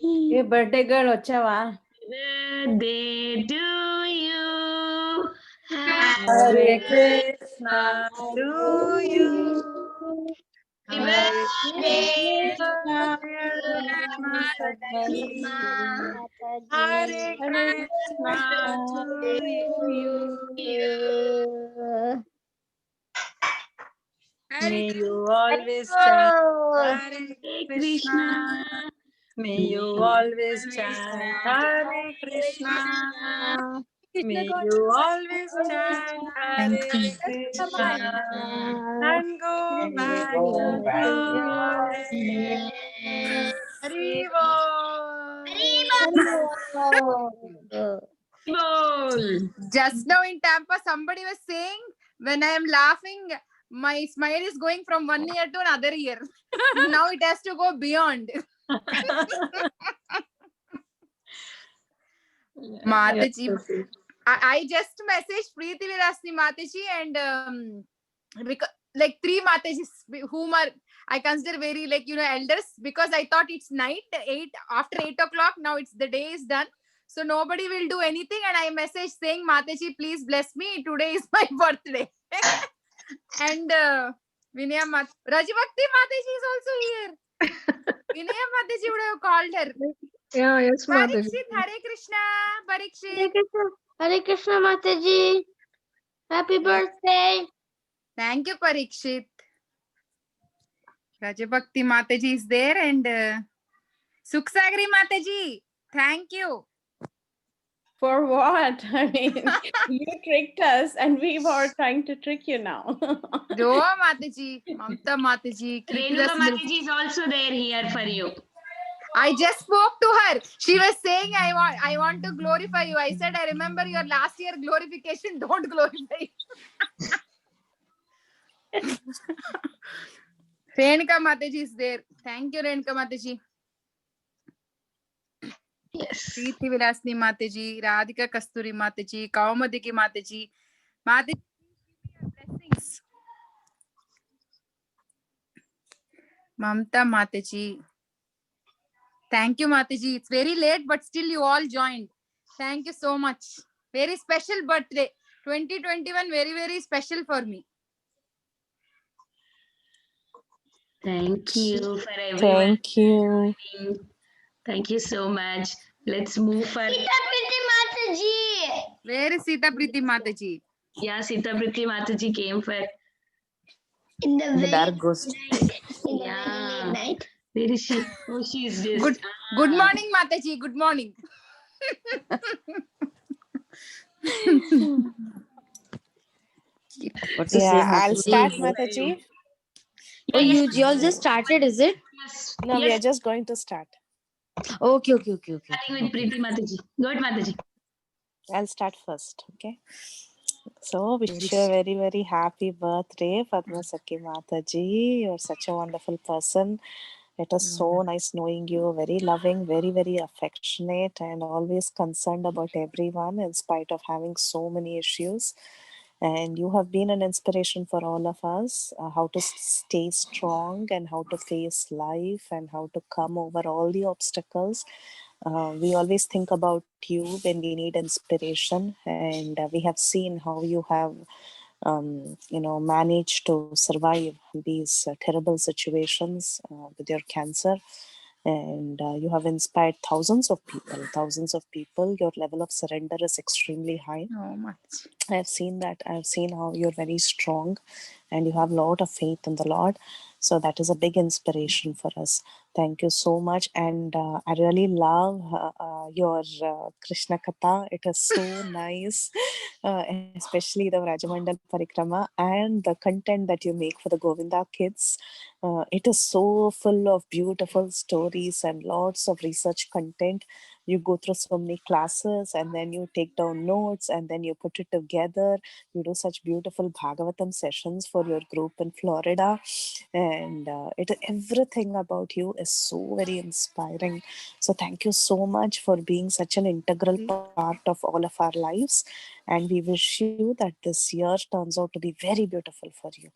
Hey, birthday girl, వచ్చావా? Birthday to you. Hare Krishna to you. Hare Krishna, Hare Krishna to you. May you always chant Hare Krishna. May you always chant Hare Krishna. May you always chant Hare Krishna and go back to your Hari Bol. Just now in Tampa, somebody was saying, when I am laughing, my smile is going from one ear to another ear. Now it has to go beyond. Mataji, I just messaged Preeti Virasni Mataji and like 3 Matajis whom are I consider very elders, because I thought it's night, after 8 o'clock. Now it's the day is done. So nobody will do anything, and I message saying, Mataji, please bless me. Today is my birthday. And Vinaya Rajabhakti Mataji is also here. Vinaya Mataji would have called her. Yeah, yes, Mataji. Parikshit, Hare Krishna. Parikshit. Hare Krishna, Mataji. Happy birthday. Thank you, Parikshit. Rajabhakti Mataji is there, and Suksagri Mataji. Thank you. For what? I mean, you tricked us and we were trying to trick you now. Jo Mataji, Mamta Mataji, Renuka Mataji is also there here for you. I just spoke to her. She was saying, I want to glorify you. I said, I remember your last year glorification. Don't glorify. Renuka Mataji is there. Thank you, Renuka Mataji. Yes. Preeti Vilasni Mataji, Radhika Kasturi Mataji, Kaumadiki Mataji. Mataji, blessings. Mamta Mataji. Thank you, Mataji. It's very late, but still you all joined. Thank you so much. Very special birthday. 2021, very, very special for me. Thank you for everyone. Thank you. Thank you so much. Let's move for Sita Priti Mataji. Where is Sita Priti Mataji? Yeah, Sita Priti Mataji came for In the very dark ghost. night. In the Yeah. very late night. Where is she? Oh, she is just Good morning, Mataji. Good morning. I'll start, Mataji. Oh, you all just started, is it? Yes. No, we Yes. are just going to start. Okay. Starting with Preeti Mataji. Go ahead, Mataji. I'll start first, okay? So, wish you a very, very happy birthday, Padma Sakhi Mataji. You're such a wonderful person. It is so nice knowing you. Very loving, very, very affectionate, and always concerned about everyone in spite of having so many issues. And you have been an inspiration for all of us, how to stay strong and how to face life and how to come over all the obstacles. We always think about you when we need inspiration, and we have seen how you have managed to survive these terrible situations with your cancer. And you have inspired thousands of people. Your level of surrender is extremely high. So much. I've seen that. I've seen how you're very strong and you have a lot of faith in the Lord. So that is a big inspiration for us. Thank you so much. And I really love your Krishna Katha. It is so nice, especially the Rajamandal Parikrama and the content that you make for the Govinda kids. It is so full of beautiful stories and lots of research content. You go through so many classes and then you take down notes and then you put it together. You do such beautiful Bhagavatam sessions for your group in Florida. And everything about you is so very inspiring. So thank you so much for being such an integral part of all of our lives. And we wish you that this year turns out to be very beautiful for you.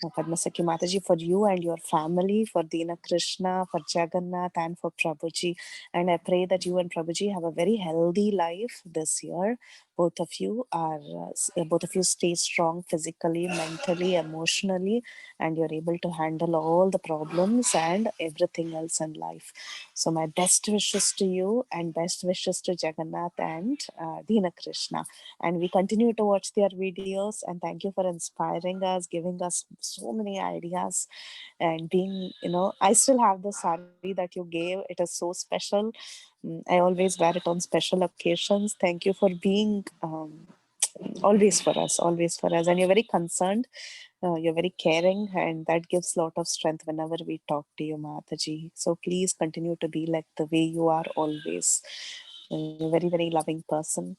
Padmasakhi Mataji, for you and your family, for Dina Krishna, for Jagannath, and for Prabhuji. And I pray that you and Prabhuji have a very healthy life this year. Both of you stay strong physically, mentally, emotionally, and you're able to handle all the problems and everything else in life. So my best wishes to you and best wishes to Jagannath and Dina Krishna. And we continue to watch their videos, and thank you for inspiring us, giving us so many ideas, and being, I still have the sari that you gave. It is so special. I always wear it on special occasions. Thank you for being always for us, always for us. And you're very concerned, you're very caring, and that gives a lot of strength whenever we talk to you, Mataji. So please continue to be like the way you are always. You're a very, very loving person.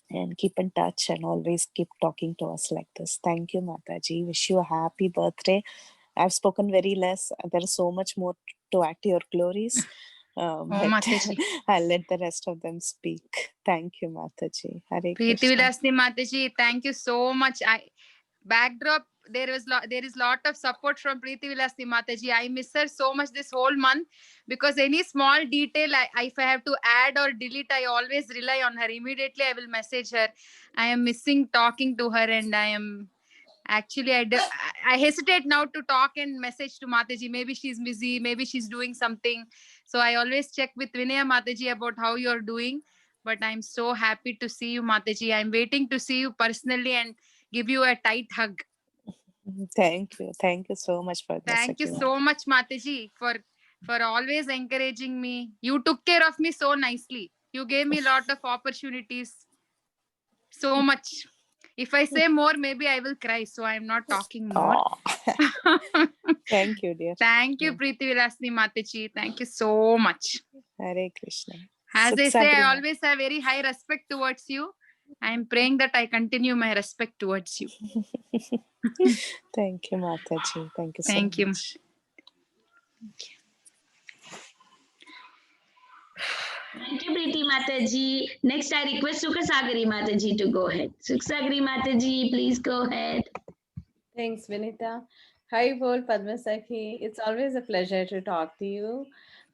And keep in touch and always keep talking to us like this. Thank you, Mataji. Wish you a happy birthday. I've spoken very less. There is so much more to add to your glories. But Mataji. I'll let the rest of them speak. Thank you, Mataji. Hare Preeti Krishna. Vilasni Mataji, thank you so much. Backdrop, there is lot of support from Preeti Vilasni Mataji. I miss her so much this whole month, because any small detail, if I have to add or delete, I always rely on her. Immediately I will message her. I am missing talking to her, and I am actually I hesitate now to talk and message to Mataji. Maybe she's busy, maybe she's doing something. So I always check with Vinaya Mataji about how you're doing. But I'm so happy to see you, Mataji. I'm waiting to see you personally and give you a tight hug. Thank you. Thank you so much for this. Thank you so much, Mataji, for always encouraging me. You took care of me so nicely. You gave me a lot of opportunities. So much. If I say more, maybe I will cry. So I'm not talking more. Thank you, dear. Thank you, Preeti Vilasni Mataji. Thank you so much. Hare Krishna. As I Sukh say, I Sabri. always have very high respect towards you. I'm praying that I continue my respect towards you. Thank you, Mataji. Thank you so Thank you. much. Thank you, Preeti Mataji. Next, I request Sukhasagari Mataji to go ahead. Sukhasagari Mataji, please go ahead. Thanks, Vinita. Hi, Bol Padmasakhi. It's always a pleasure to talk to you.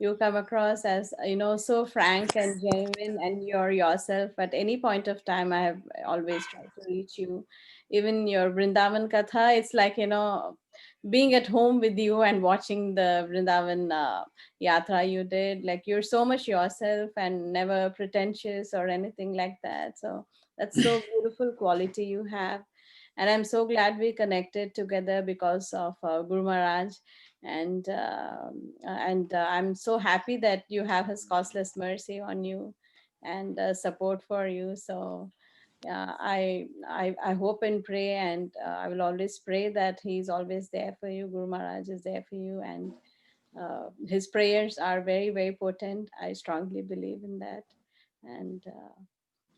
You come across as, so frank and genuine, and you're yourself. At any point of time, I have always tried to reach you. Even your Vrindavan Katha, it's like, being at home with you and watching the Vrindavan Yatra you did. Like, you're so much yourself and never pretentious or anything like that. So that's so beautiful quality you have. And I'm so glad we connected together because of Guru Maharaj. And I'm so happy that you have his causeless mercy on you and support for you. So yeah, I hope and pray, and I will always pray that he's always there for you. Guru Maharaj is there for you, and his prayers are very, very potent. I strongly believe in that. And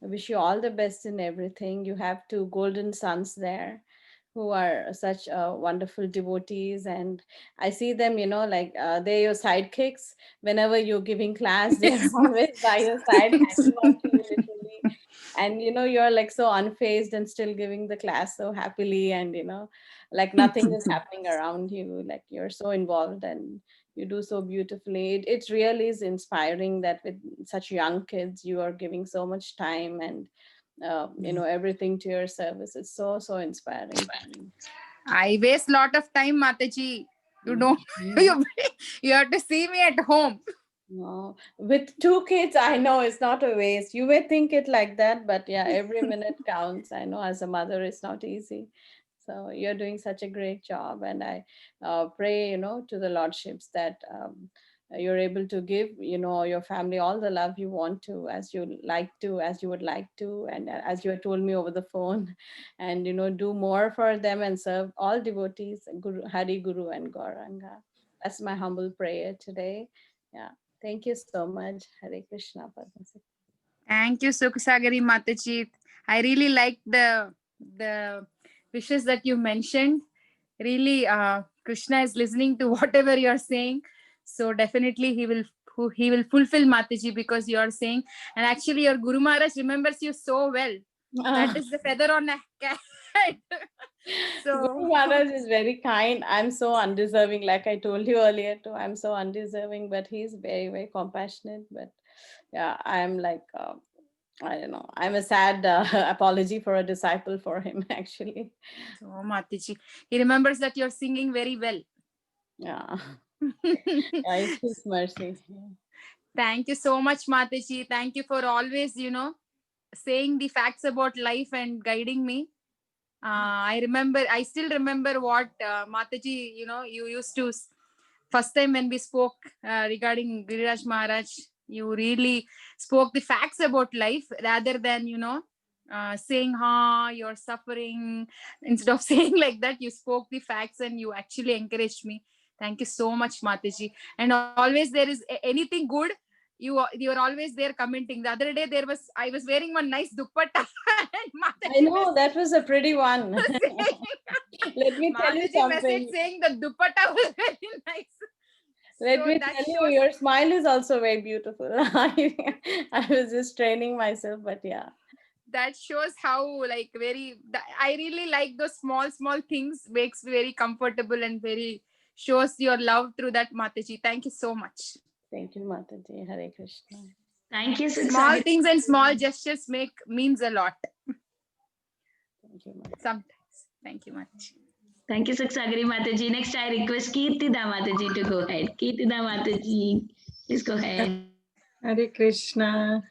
I wish you all the best in everything. You have two golden sons there who are such wonderful devotees, and I see them, like they're your sidekicks. Whenever you're giving class, they're always by your side, hanging on to you literally. And you're like so unfazed and still giving the class so happily, and like nothing is happening around you. Like you're so involved and you do so beautifully. It really is inspiring that with such young kids you are giving so much time and everything to your service. It's so inspiring to me. I waste a lot of time, Mataji. You don't. You have to see me at home. No, with two kids, I know it's not a waste. You may think it like that, but yeah, every minute counts. I know as a mother, it's not easy. So you're doing such a great job, and I pray, to the lordships that you're able to give, your family all the love you want to, as you would like to, and as you had told me over the phone, and do more for them and serve all devotees, Guru, Hari, Guru, and Gauranga. That's my humble prayer today. Yeah. Thank you so much. Hare Krishna. Padmasakhi. Thank you, Sukhasagari Mataji. I really like the wishes that you mentioned. Really, Krishna is listening to whatever you're saying. So definitely he will fulfill Mataji, because you're saying, and actually your Guru Maharaj remembers you so well. That is the feather on a cat. Guru So Maharaj is very kind. I'm so undeserving, like I told you earlier too. I'm so undeserving, but he's very, very compassionate. But yeah, I'm like, I don't know. I'm a sad apology for a disciple for him, actually. So, Mataji, he remembers that you're singing very well. Yeah. Yeah, it's his mercy. Yeah. Thank you so much, Mataji. Thank you for always, saying the facts about life and guiding me. I still remember what Mataji, you used to, first time when we spoke regarding Giriraj Maharaj, you really spoke the facts about life rather than, saying, you're suffering. Instead of saying like that, you spoke the facts and you actually encouraged me. Thank you so much, Mataji. And always there is anything good, you're always there commenting. The other day I was wearing one nice dupatta and I know that was a pretty one. saying, Let me tell you Mataji message something. saying the dupatta was very nice. Let So me that tell you, shows- your smile is also very beautiful. I was just training myself, but yeah. that shows how I really like those small things, makes me very comfortable and very shows your love through that, Mataji. Thank you so much. Thank you, Mataji. Hare Krishna. Thank you, Small Suksagri. things and small gestures means a lot Thank you, Mataji. sometimes. Thank you much. Thank you, Suksagri Mataji. Next, I request Kirtida Mataji to go ahead. Kirtida Mataji, please go ahead. Hare Krishna,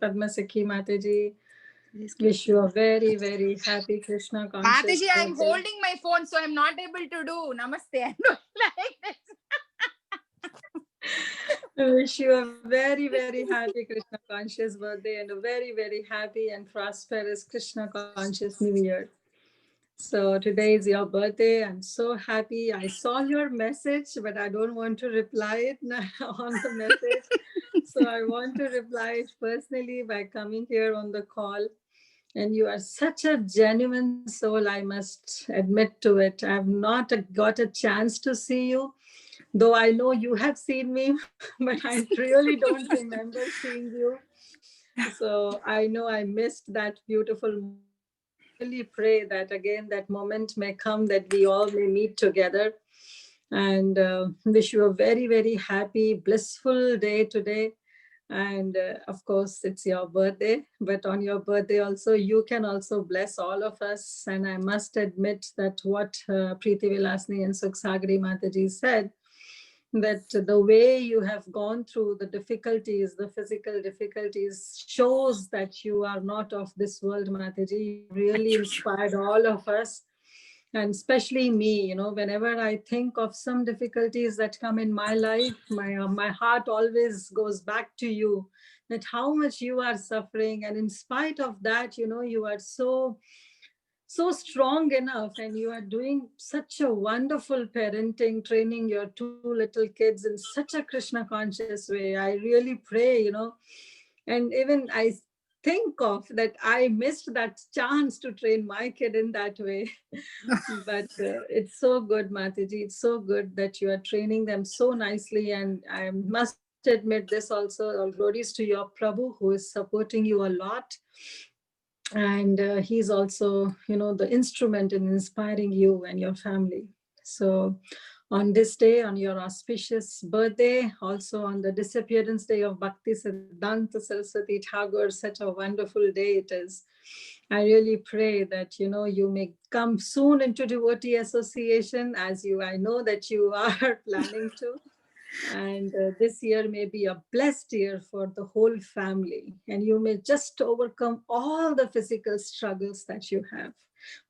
Padma Sakhi Mataji. Wish you a very, very happy Krishna conscious Mataji, I'm birthday. holding my phone, so I'm not able to do namaste. I don't like this. I wish you a very, very happy Krishna conscious birthday and a very, very happy and prosperous Krishna conscious New Year. So today is your birthday. I'm so happy. I saw your message, but I don't want to reply it on the message. So I want to reply it personally by coming here on the call. And you are such a genuine soul, I must admit to it. I've not got a chance to see you, though I know you have seen me, but I really don't remember seeing you. So I know I missed that beautiful moment. I really pray that again that moment may come that we all may meet together, and wish you a very, very happy, blissful day today. And of course, it's your birthday, but on your birthday also, you can also bless all of us. And I must admit that what Preeti Vilasni and Suksagri Mataji said, that the way you have gone through the difficulties, the physical difficulties, shows that you are not of this world, Mataji. You really inspired all of us. And especially me, whenever I think of some difficulties that come in my life, my heart always goes back to you, that how much you are suffering. And in spite of that, you are so strong enough, and you are doing such a wonderful parenting, training your two little kids in such a Krishna conscious way. I really pray, and even I think of that I missed that chance to train my kid in that way. But it's so good, Mataji. It's so good that you are training them so nicely. And I must admit this also, all glories to your Prabhu, who is supporting you a lot. And he's also, the instrument in inspiring you and your family. So on this day, on your auspicious birthday, also on the disappearance day of Bhakti Siddhanta Saraswati Thakur, such a wonderful day it is. I really pray that, you may come soon into devotee association, as I know that you are planning to. And this year may be a blessed year for the whole family, and you may just overcome all the physical struggles that you have.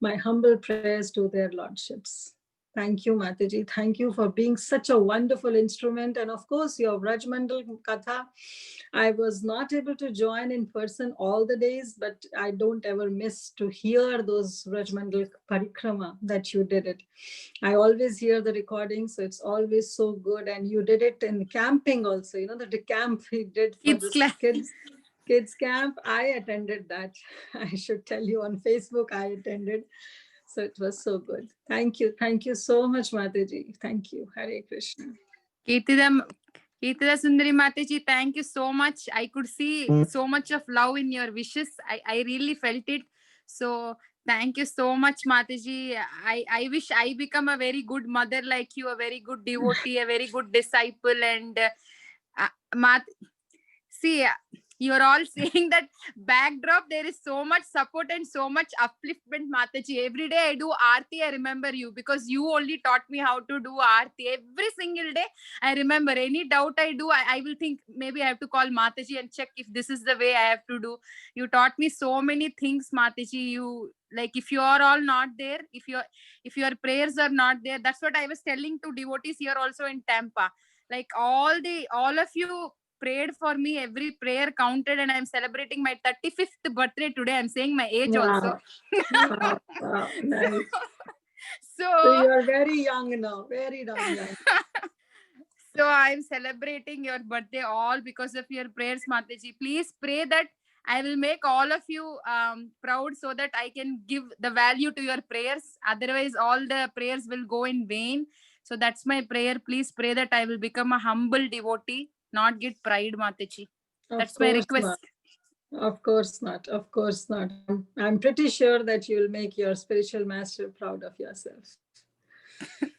My humble prayers to their lordships. Thank you, Mataji. Thank you for being such a wonderful instrument. And of course, your Rajmandal Katha, I was not able to join in person all the days, but I don't ever miss to hear those Rajmandal Parikrama that you did it. I always hear the recording, so it's always so good. And you did it in camping also, the camp we did for kids camp. I attended that. I should tell you, on Facebook, I attended. So it was so good. Thank you. Thank you so much, Mataji. Thank you. Hare Krishna. Kirtida Hitala Sundari Mataji, thank you so much. I could see so much of love in your wishes. I really felt it. So thank you so much, Mataji. I wish I become a very good mother like you, a very good devotee, a very good disciple. And see, you're all saying that backdrop, there is so much support and so much upliftment, Mataji. Every day I do Aarti, I remember you because you only taught me how to do Aarti. Every single day, I remember. Any doubt I do, I will think maybe I have to call Mataji and check if this is the way I have to do. You taught me so many things, Mataji. You, like, if you are all not there, if your prayers are not there, that's what I was telling to devotees here also in Tampa. Like all of you prayed for me. Every prayer counted, and I'm celebrating my 35th birthday today. I'm saying my age also. Wow. Wow. Nice. So So you are very young now, very young. so I'm celebrating your birthday all because of your prayers, Mataji. Please pray that I will make all of you proud so that I can give the value to your prayers. Otherwise, all the prayers will go in vain. So that's my prayer. Please pray that I will become a humble devotee, not get pride, Mataji. That's my request. Of course not. Of course not. I'm pretty sure that you'll make your spiritual master proud of yourself.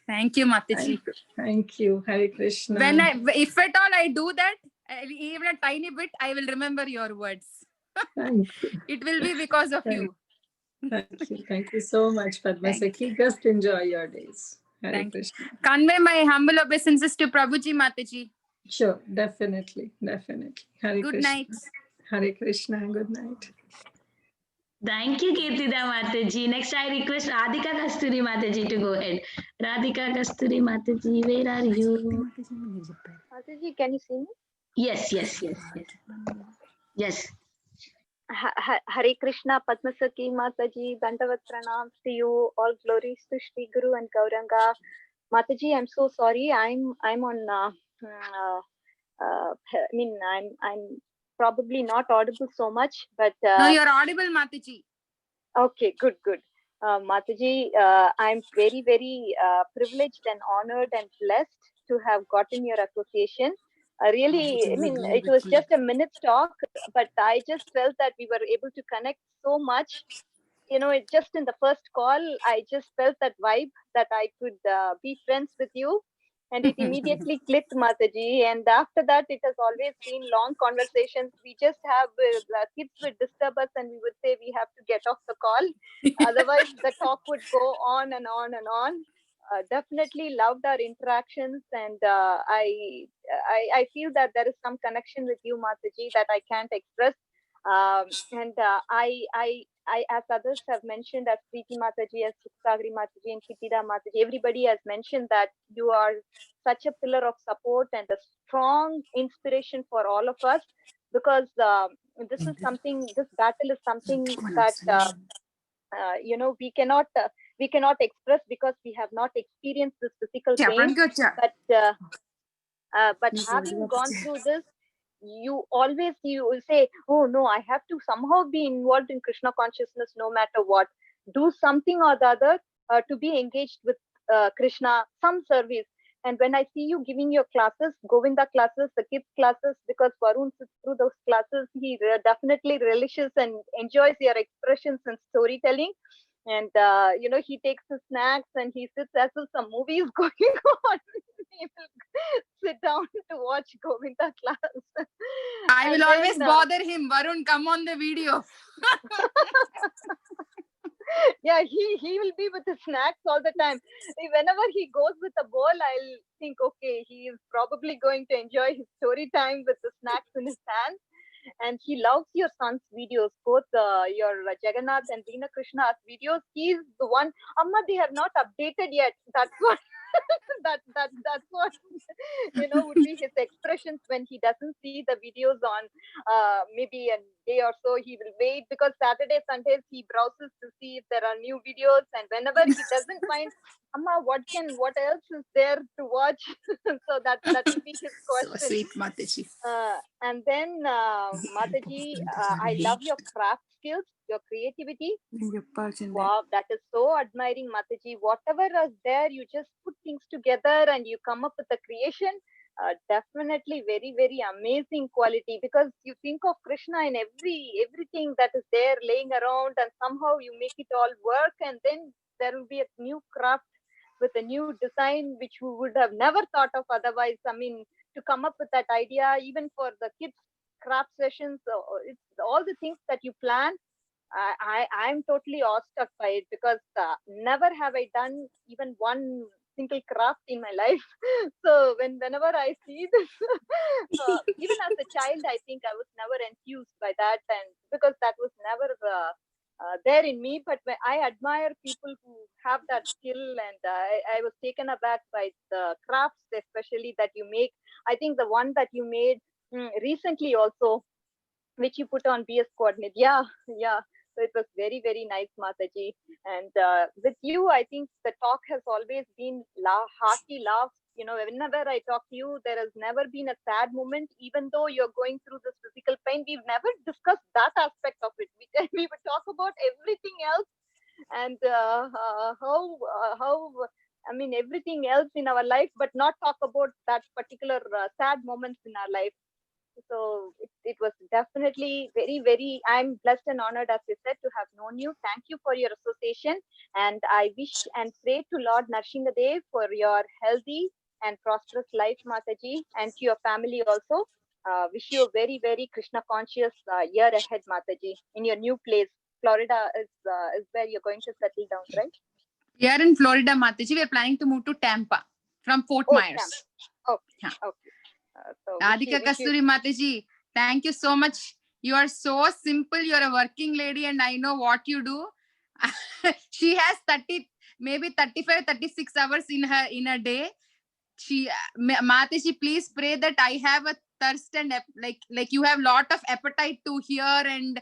Thank you, Mataji. Thank you. Hare Krishna. If at all I do that, even a tiny bit, I will remember your words. Thank you. It will be because of you. Thank you. Thank you so much, Padma Sakhi. Just enjoy your days. Hare Thank you. Krishna. Convey my humble obeisances to Prabhuji, Mataji. Sure, definitely. Definitely. Hare Good Krishna. night. Hare Krishna. Good night. Thank you, Kirtida Mataji. Next, I request Radhika Kasturi Mataji to go ahead. Radhika Kasturi Mataji, where are you? Mataji, can you see me? Yes. Hare Krishna, Padma Sakhi Mataji, Dandavat Pranam to you. All glories to Shri Guru and Gauranga. Mataji, I'm so sorry. I'm on. I'm probably not audible so much, but No, you're audible, Mataji. Okay, good. Mataji, I'm very, very privileged and honored and blessed to have gotten your association. Really, I mean, it was just a minute's talk, but I just felt that we were able to connect so much. You know, it just in the first call, I just felt that vibe that I could be friends with you. And it immediately clicked, Mataji. And after that, it has always been long conversations. We just have the kids would disturb us, and we would say we have to get off the call. Otherwise, the talk would go on and on and on. Definitely loved our interactions, and I feel that there is some connection with you, Mataji, that I can't express. I, as others have mentioned, as Preeti Mataji, as Suksagri Mataji, and Kitida Mataji, everybody has mentioned that you are such a pillar of support and a strong inspiration for all of us, because this battle is something that we cannot express because we have not experienced this physical pain. But having gone through this, you will say, oh no, I have to somehow be involved in Krishna consciousness no matter what. Do something or the other to be engaged with Krishna, some service. And when I see you giving your classes, Govinda classes, the kids classes, because Varun sits through those classes, he definitely relishes and enjoys your expressions and storytelling. And he takes his snacks and he sits as if some movie is going on. He will sit down to watch Govinda class. I will always bother him. Varun, come on the video. Yeah, he will be with the snacks all the time. Whenever he goes with a bowl, I'll think, okay, he is probably going to enjoy his story time with the snacks in his hand. And he loves your son's videos, both your Jagannath and Dina Krishna's videos. He's the one, Amma, they have not updated yet. That's what that's what would be his expressions when he doesn't see the videos on maybe a day or so. He will wait, because Saturday, Sundays he browses to see if there are new videos, and whenever he doesn't find, Amma, what else is there to watch? So that will be his question. So sweet, Mataji. And then Mataji, I love your craft skills, your creativity. Wow, that is so admiring, Mataji. Whatever is there, you just put things together and you come up with a creation. definitely very, very amazing quality, because you think of Krishna in everything that is there laying around, and somehow you make it all work, and then there will be a new craft with a new design which we would have never thought of otherwise. I mean, to come up with that idea, even for the kids craft sessions, it's all the things that you plan. I'm totally awestruck by it, because never have I done even one single craft in my life. So whenever I see this, even as a child, I think I was never enthused by that, and because that was never there in me. But I admire people who have that skill, and I was taken aback by the crafts, especially that you make. I think the one that you made recently also, which you put on BS coordinate. Yeah. So it was very, very nice, Mataji. And with you, I think the talk has always been hearty laughs. You know, whenever I talk to you, there has never been a sad moment, even though you're going through this physical pain. We've never discussed that aspect of it. We would talk about everything else, and how I mean, everything else in our life, but not talk about that particular sad moments in our life. So it was definitely very, very, I'm blessed and honored, as I said, to have known you. Thank you for your association. And I wish and pray to Lord Narsinghadev for your healthy and prosperous life, Mataji, and to your family also. Wish you a very, very Krishna conscious year ahead, Mataji, in your new place. Florida is where you're going to settle down, right? We are in Florida, Mataji. We are planning to move to Tampa from Fort Myers. Tampa. Okay. Yeah. Okay. So Radhika Kasturi Mataji, thank you so much. You are so simple. You're a working lady, and I know what you do. She has 30, maybe 35, 36 hours in a day. Mataji, please pray that I have a thirst and like you have lot of appetite to hear and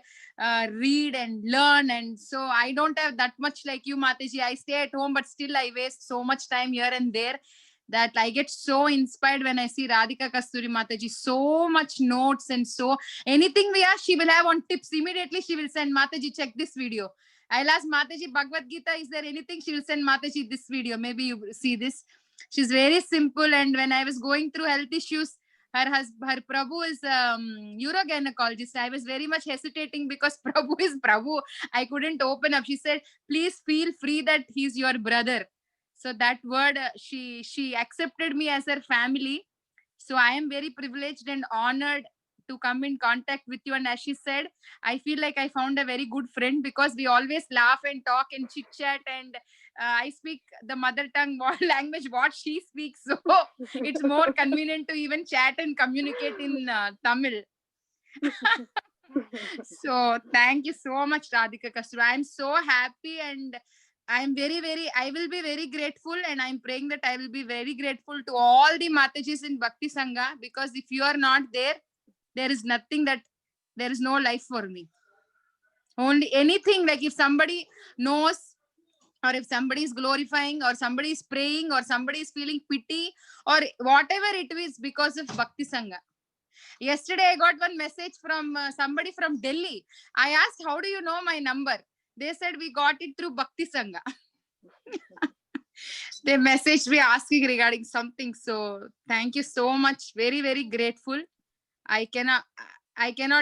read and learn, and so I don't have that much like you, Mataji. I stay at home, but still I waste so much time here and there that I get so inspired when I see Radhika Kasturi Mataji. So much notes, and so anything we ask, she will have on tips. Immediately she will send, Mataji, check this video. I'll ask Mataji, Bhagavad Gita, is there anything? She will send, Mataji, this video. Maybe you see this. She's very simple. And when I was going through health issues, her Prabhu is urogynecologist. I was very much hesitating because Prabhu is Prabhu. I couldn't open up. She said, please feel free that he's your brother. So that word, she accepted me as her family. So I am very privileged and honored to come in contact with you. And as she said, I feel like I found a very good friend, because we always laugh and talk and chit chat, and I speak the mother tongue language what she speaks. So it's more convenient to even chat and communicate in Tamil. So thank you so much, Radhika Kasturi. I'm so happy, and I'm I will be very grateful, and I'm praying that I will be very grateful to all the Matajis in Bhakti Sangha, because if you are not there, there is nothing, that there is no life for me. Only anything, like if somebody knows, or if somebody is glorifying, or somebody is praying, or somebody is feeling pity, or whatever it is, because of Bhakti Sangha. Yesterday, I got one message from somebody from Delhi. I asked, how do you know my number? They said, we got it through Bhakti Sangha. They messaged me asking regarding something. So thank you so much. Very, very grateful. I cannot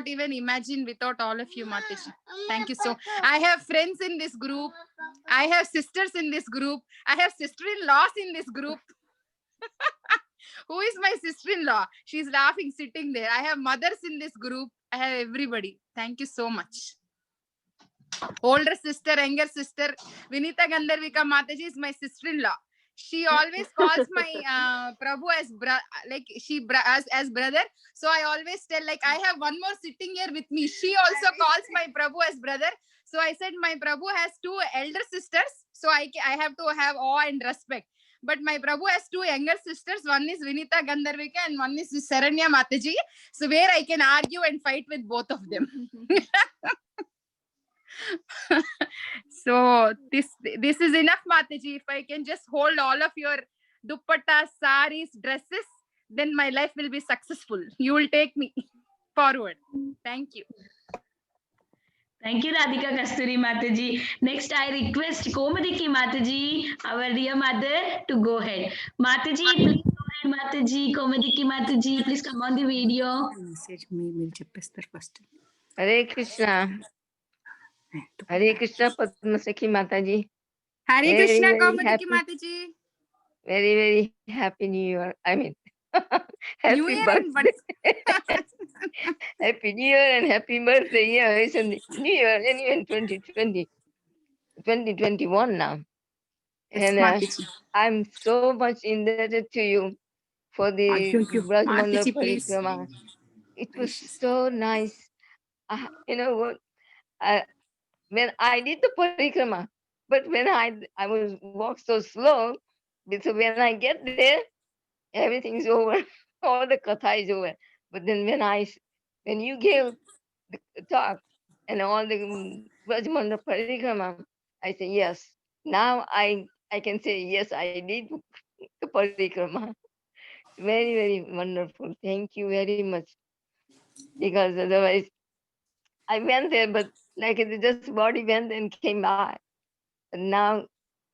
even imagine without all of you, Mataji. Thank you so. I have friends in this group. I have sisters in this group. I have sister-in-laws in this group. Who is my sister-in-law? She's laughing, sitting there. I have mothers in this group. I have everybody. Thank you so much. Older sister, younger sister, Vinita Gandharvika Mataji is my sister-in-law. She always calls my Prabhu as as brother. So I always tell, like, I have one more sitting here with me. She also calls my Prabhu as brother. So I said my Prabhu has 2 elder sisters. So I have to have awe and respect. But my Prabhu has 2 younger sisters. One is Vinita Gandharvika and one is Saranya Mataji. So where I can argue and fight with both of them. So this is enough, Mataji. If I can just hold all of your dupattas, saris, dresses, then my life will be successful. You will take me forward. Thank you. Thank you, Radhika Kasturi Mataji. Next, I request Komadiki Mataji, our dear mother, to go ahead. Mataji, please go ahead, Mataji. Komadiki Mataji, please come on the video. Message me, will chepestar first. Hare Krishna. Hare Krishna, Padma Sakhi Mataji. Hare Very, Krishna, very Kaumudiki happy. Mataji. Very, very happy New Year. I mean, New happy Year and birthday. Happy New Year and happy birthday. Yeah, it's a New Year anyway in 2021 now. Yes, And Mataji. I'm so much indebted to you for the Thank you. Brajmandal Mataji, please. Parikrama. It was so nice. You know what? When I did the parikrama, but when I was walk so slow, so when I get there, everything's over. All the katha is over. But then when you gave the talk and all the Brajmandal Parikrama, I say yes. Now I can say yes, I did the Parikrama. It's very, very wonderful. Thank you very much. Because otherwise I went there, but like it just body went and came back. But now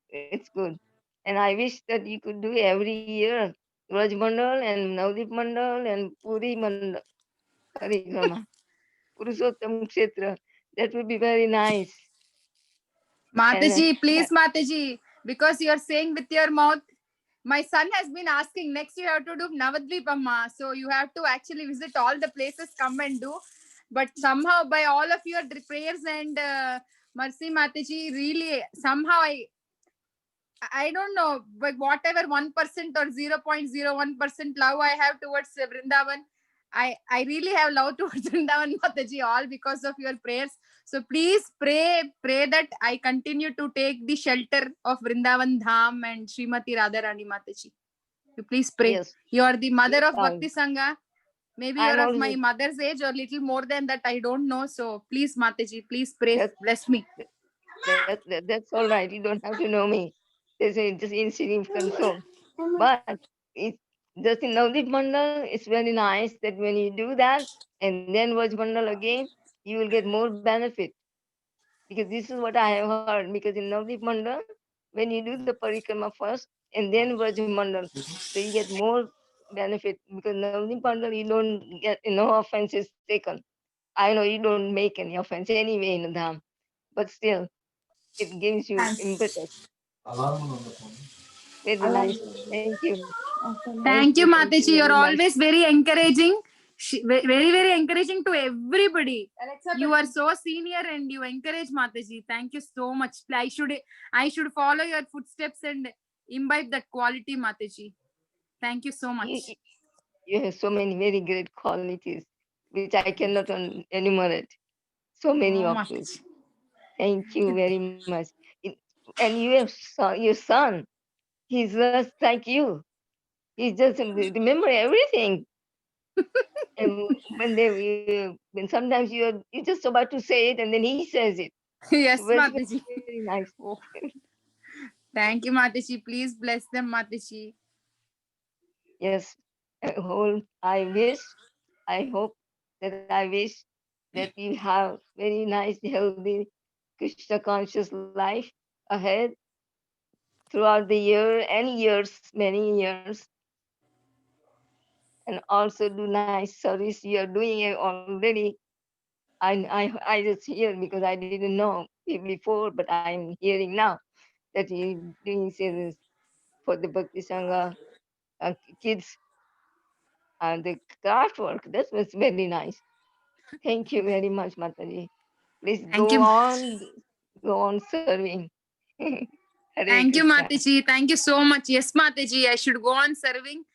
it's good. And I wish that you could do every year Raj Mandal and Navdeep Mandal and Puri Mandal Parikrama. Purushottam Kshetra. That would be very nice. Mataji, please, Mataji, because you are saying with your mouth, my son has been asking, next you have to do Navadvipamma. So you have to actually visit all the places, come and do. But somehow by all of your prayers and mercy, Mataji, really, somehow I don't know, but whatever 1% or 0.01% love I have towards Vrindavan, I really have love towards Vrindavan, Mataji, all because of your prayers. So please pray that I continue to take the shelter of Vrindavan Dham and Srimati Radharani, Mataji. You please pray. Yes. You are the mother Yes, of Bhakti Sangha. Maybe you I'm are of my also- mother's age or little more than that. I don't know. So please, Mataji, please pray. Bless me. That's all right. You don't have to know me. It's just insignificant soul. But it's just in Navdeep Mandal, it's very nice that when you do that and then Raj Mandal again, you will get more benefit. Because this is what I have heard. Because in Navdeep Mandal, when you do the parikrama first and then Raj Mandal, so you get more benefit. Because Navdeep Mandal, you don't get no offenses taken. I know you don't make any offense anyway in the Dham, but still, it gives you impetus. Very nice. Thank you. Thank you, Mataji. You're very much. always very encouraging. Very, very encouraging to everybody. You are so senior and you encourage, Mataji. Thank you so much. I should follow your footsteps and imbibe that quality, Mataji. Thank you so much. You have so many very great qualities, which I cannot enumerate. So many Oh, of Mataji. those. Thank you very much. And you have your son. He's just like you. He just remember everything. And when sometimes you're just about to say it and then he says it. Yes, Very, Mataji. very nice. Thank you, Mataji. Please bless them, Mataji. Yes. I wish that we have very nice, healthy, Krishna conscious life ahead throughout the year and years, many years. And also do nice service. You are doing it already. I just hear because I didn't know before, but I'm hearing now that you doing service for the Bhakti Sangha kids and the craft work. That was very nice. Thank you very much, Mataji. Please Thank you. go on serving. Hare Thank you, Krishna. Mataji. Thank you so much. Yes, Mataji, I should go on serving.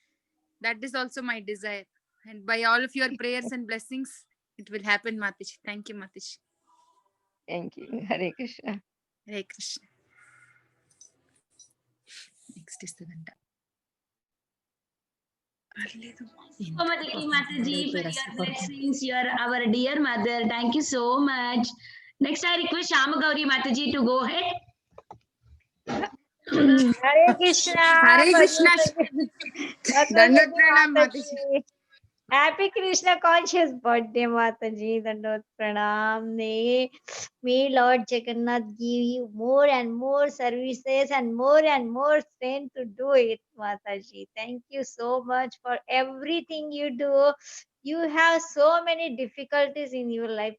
That is also my desire. And by all of your prayers and blessings, it will happen, Mataji. Thank you, Mataji. Thank you. Hare Krishna. Hare Krishna. Next is the Ganda. Komadiki Mataji for your blessings. You are our dear mother. Thank you so much. Next, I request Shamagauri Mataji to go ahead. Hare Krishna. Hare Krishna. Padmasakhi Dandavat pranam, Mataji. Happy Krishna conscious birthday, Mataji. Dandot Pranam. May Lord Jagannath give you more and more services and more strength to do it, Mataji. Thank you so much for everything you do. You have so many difficulties in your life.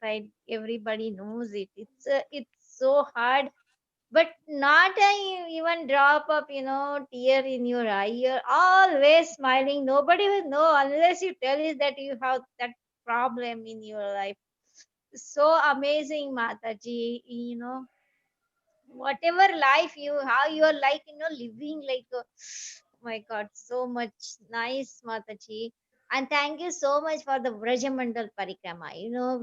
Everybody knows it. It's so hard, but not even drop of tear in your eye. You're always smiling. Nobody will know unless you tell us that you have that problem in your life. So amazing, Mataji. Whatever life you have, you're like living like my god, so much nice, Mataji. And thank you so much for the Vrajamandal Parikrama.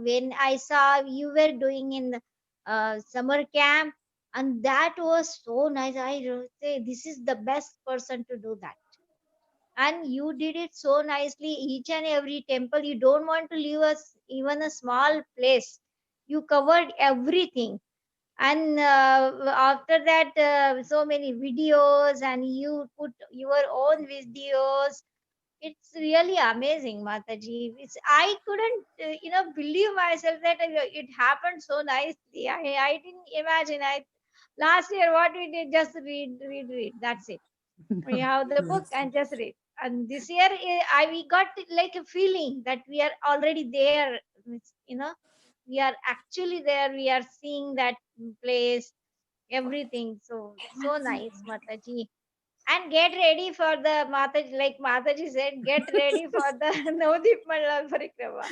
When I saw you were doing in summer camp, and that was so nice. I wrote, say this is the best person to do that. And you did it so nicely. Each and every temple, you don't want to leave us even a small place. You covered everything. And after that, so many videos, and you put your own videos. It's really amazing, Mataji. I couldn't believe myself that it happened so nicely. I didn't imagine. Last year what we did, just read, that's it. We have the book and just read. And this year we got like a feeling that we are already there. We are actually there. We are seeing that place, everything. So nice, Mataji. And get ready for the Mataji, like Mataji said, get ready for the Navadip Mandal Parikrama.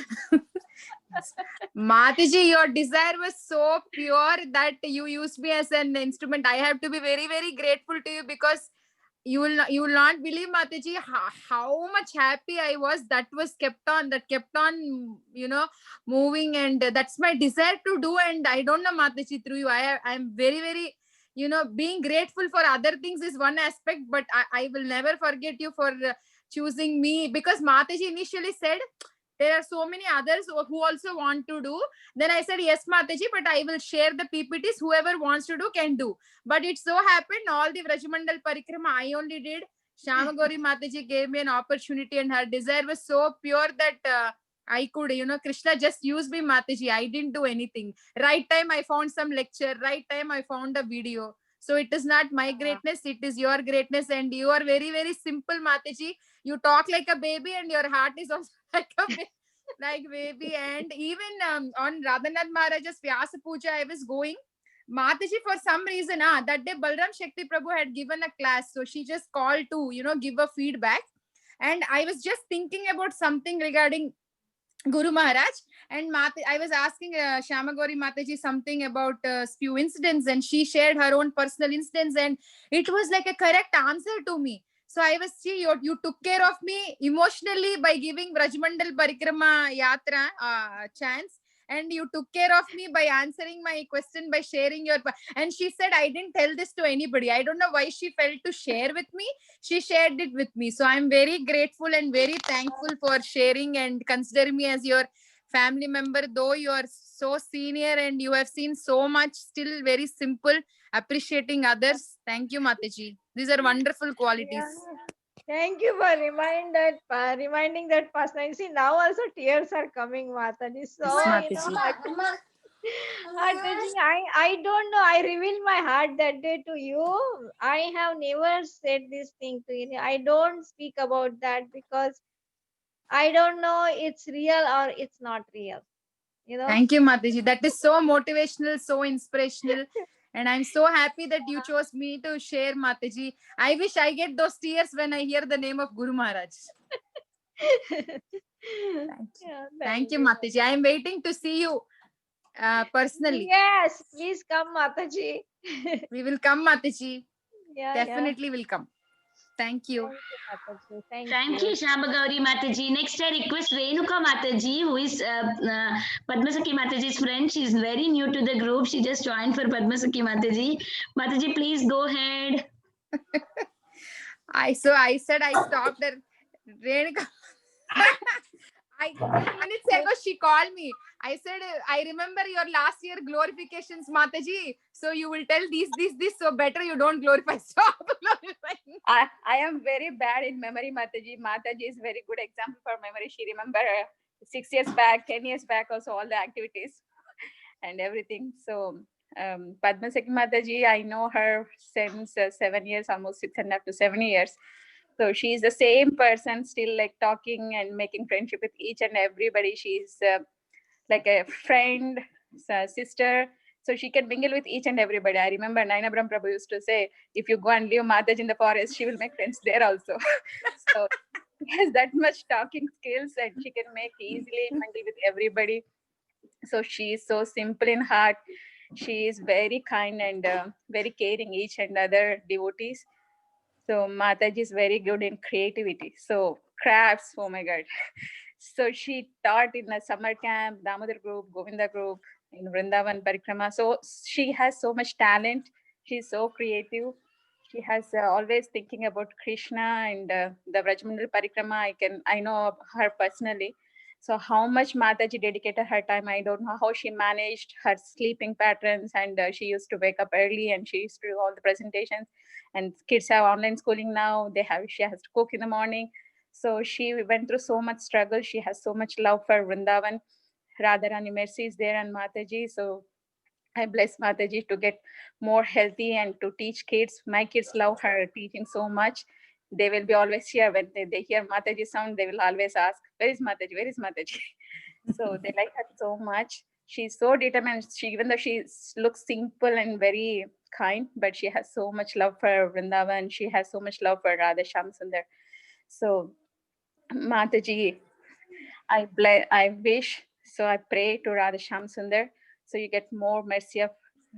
Mataji, your desire was so pure that you used me as an instrument. I have to be very, very grateful to you, because you will not believe, Mataji, how much happy I was. That kept on moving, and that's my desire to do. And I don't know, Mataji, through you, I am very, very, being grateful for other things is one aspect, but I will never forget you for choosing me, because Mataji initially said there are so many others who also want to do. Then I said, yes, Mataji, but I will share the PPTs. Whoever wants to do can do. But it so happened all the Vrajamandal Parikrama I only did. Shyamagauri Mataji gave me an opportunity, and her desire was so pure that I could, Krishna just used me, Mataji. I didn't do anything. Right time I found some lecture. Right time I found a video. So it is not my greatness, it is your greatness. And you are very, very simple, Mataji. You talk like a baby, and your heart is also like a baby. And even on Radhanath Maharaja's Vyasa Puja, I was going. Mataji, for some reason, that day Balram Shakti Prabhu had given a class. So she just called to, give a feedback. And I was just thinking about something regarding Guru Maharaj, and I was asking Shyamagauri Mataji something about few incidents, and she shared her own personal incidents, and it was like a correct answer to me. So I was, you took care of me emotionally by giving Vrajamandal Parikrama Yatra chance, and you took care of me by answering my question, by sharing your. And she said, I didn't tell this to anybody. I don't know why she felt to share with me. She shared it with me. So I'm very grateful and very thankful for sharing and consider me as your family member. Though you are so senior and you have seen so much, still very simple, appreciating others. Thank you, Mataji. These are wonderful qualities. Yeah. Thank you for reminding that person. You see, now also tears are coming, Mataji. So, Mataji, I don't know. I revealed my heart that day to you. I have never said this thing to you. I don't speak about that because I don't know it's real or it's not real. Thank you, Mataji. That is so motivational, so inspirational. And I'm so happy that you chose me to share, Mataji. I wish I get those tears when I hear the name of Guru Maharaj. Thank you, Mataji. I am waiting to see you personally. Yes, please come, Mataji. We will come, Mataji. Definitely will come. Thank you. Thank you, Shyamagauri Mataji. Next, I request Renuka Mataji, who is Padmasakhi Mataji's friend. She is very new to the group. She just joined for Padmasakhi Mataji. Mataji, please go ahead. I said I stopped her. Renuka. Minutes ago she called me. I said, I remember your last year glorifications, Mataji. So you will tell this. So better you don't glorify. Stop glorifying. I am very bad in memory, Mataji. Mataji is very good example for memory. She remember 6 years back, 10 years back also all the activities and everything. So Padma Sakhi Mataji, I know her since 7 years, almost 6.5 to 7 years. So she's the same person, still like talking and making friendship with each and everybody. She's like a friend, sister. So she can mingle with each and everybody. I remember Naina Brahm Prabhu used to say, if you go and leave Mataji in the forest, she will make friends there also. So she has that much talking skills and she can make easily mingle with everybody. So she is so simple in heart. She is very kind and very caring each and other devotees. So Mataji is very good in creativity. So crafts, oh my God. So she taught in a summer camp, Damodar group, Govinda group, in Vrindavan Parikrama. So she has so much talent. She's so creative. She has always thinking about Krishna and the Vrajamandal Parikrama. I know her personally. So how much Mataji dedicated her time, I don't know how she managed her sleeping patterns, and she used to wake up early and she used to do all the presentations. And kids have online schooling now. She has to cook in the morning. So she went through so much struggle. She has so much love for Vrindavan. Radharani Mercy is there and Mataji. So I bless Mataji to get more healthy and to teach kids. My kids love her teaching so much. They will be always here when they hear Mataji sound, they will always ask, where is Mataji? Where is Mataji? So they like her so much. She's so determined. Even though she looks simple and very kind, but she has so much love for Vrindavan. She has so much love for Radha Shamsundar. So Mataji, I wish, so I pray to Radha Shamsundar, so you get more mercy of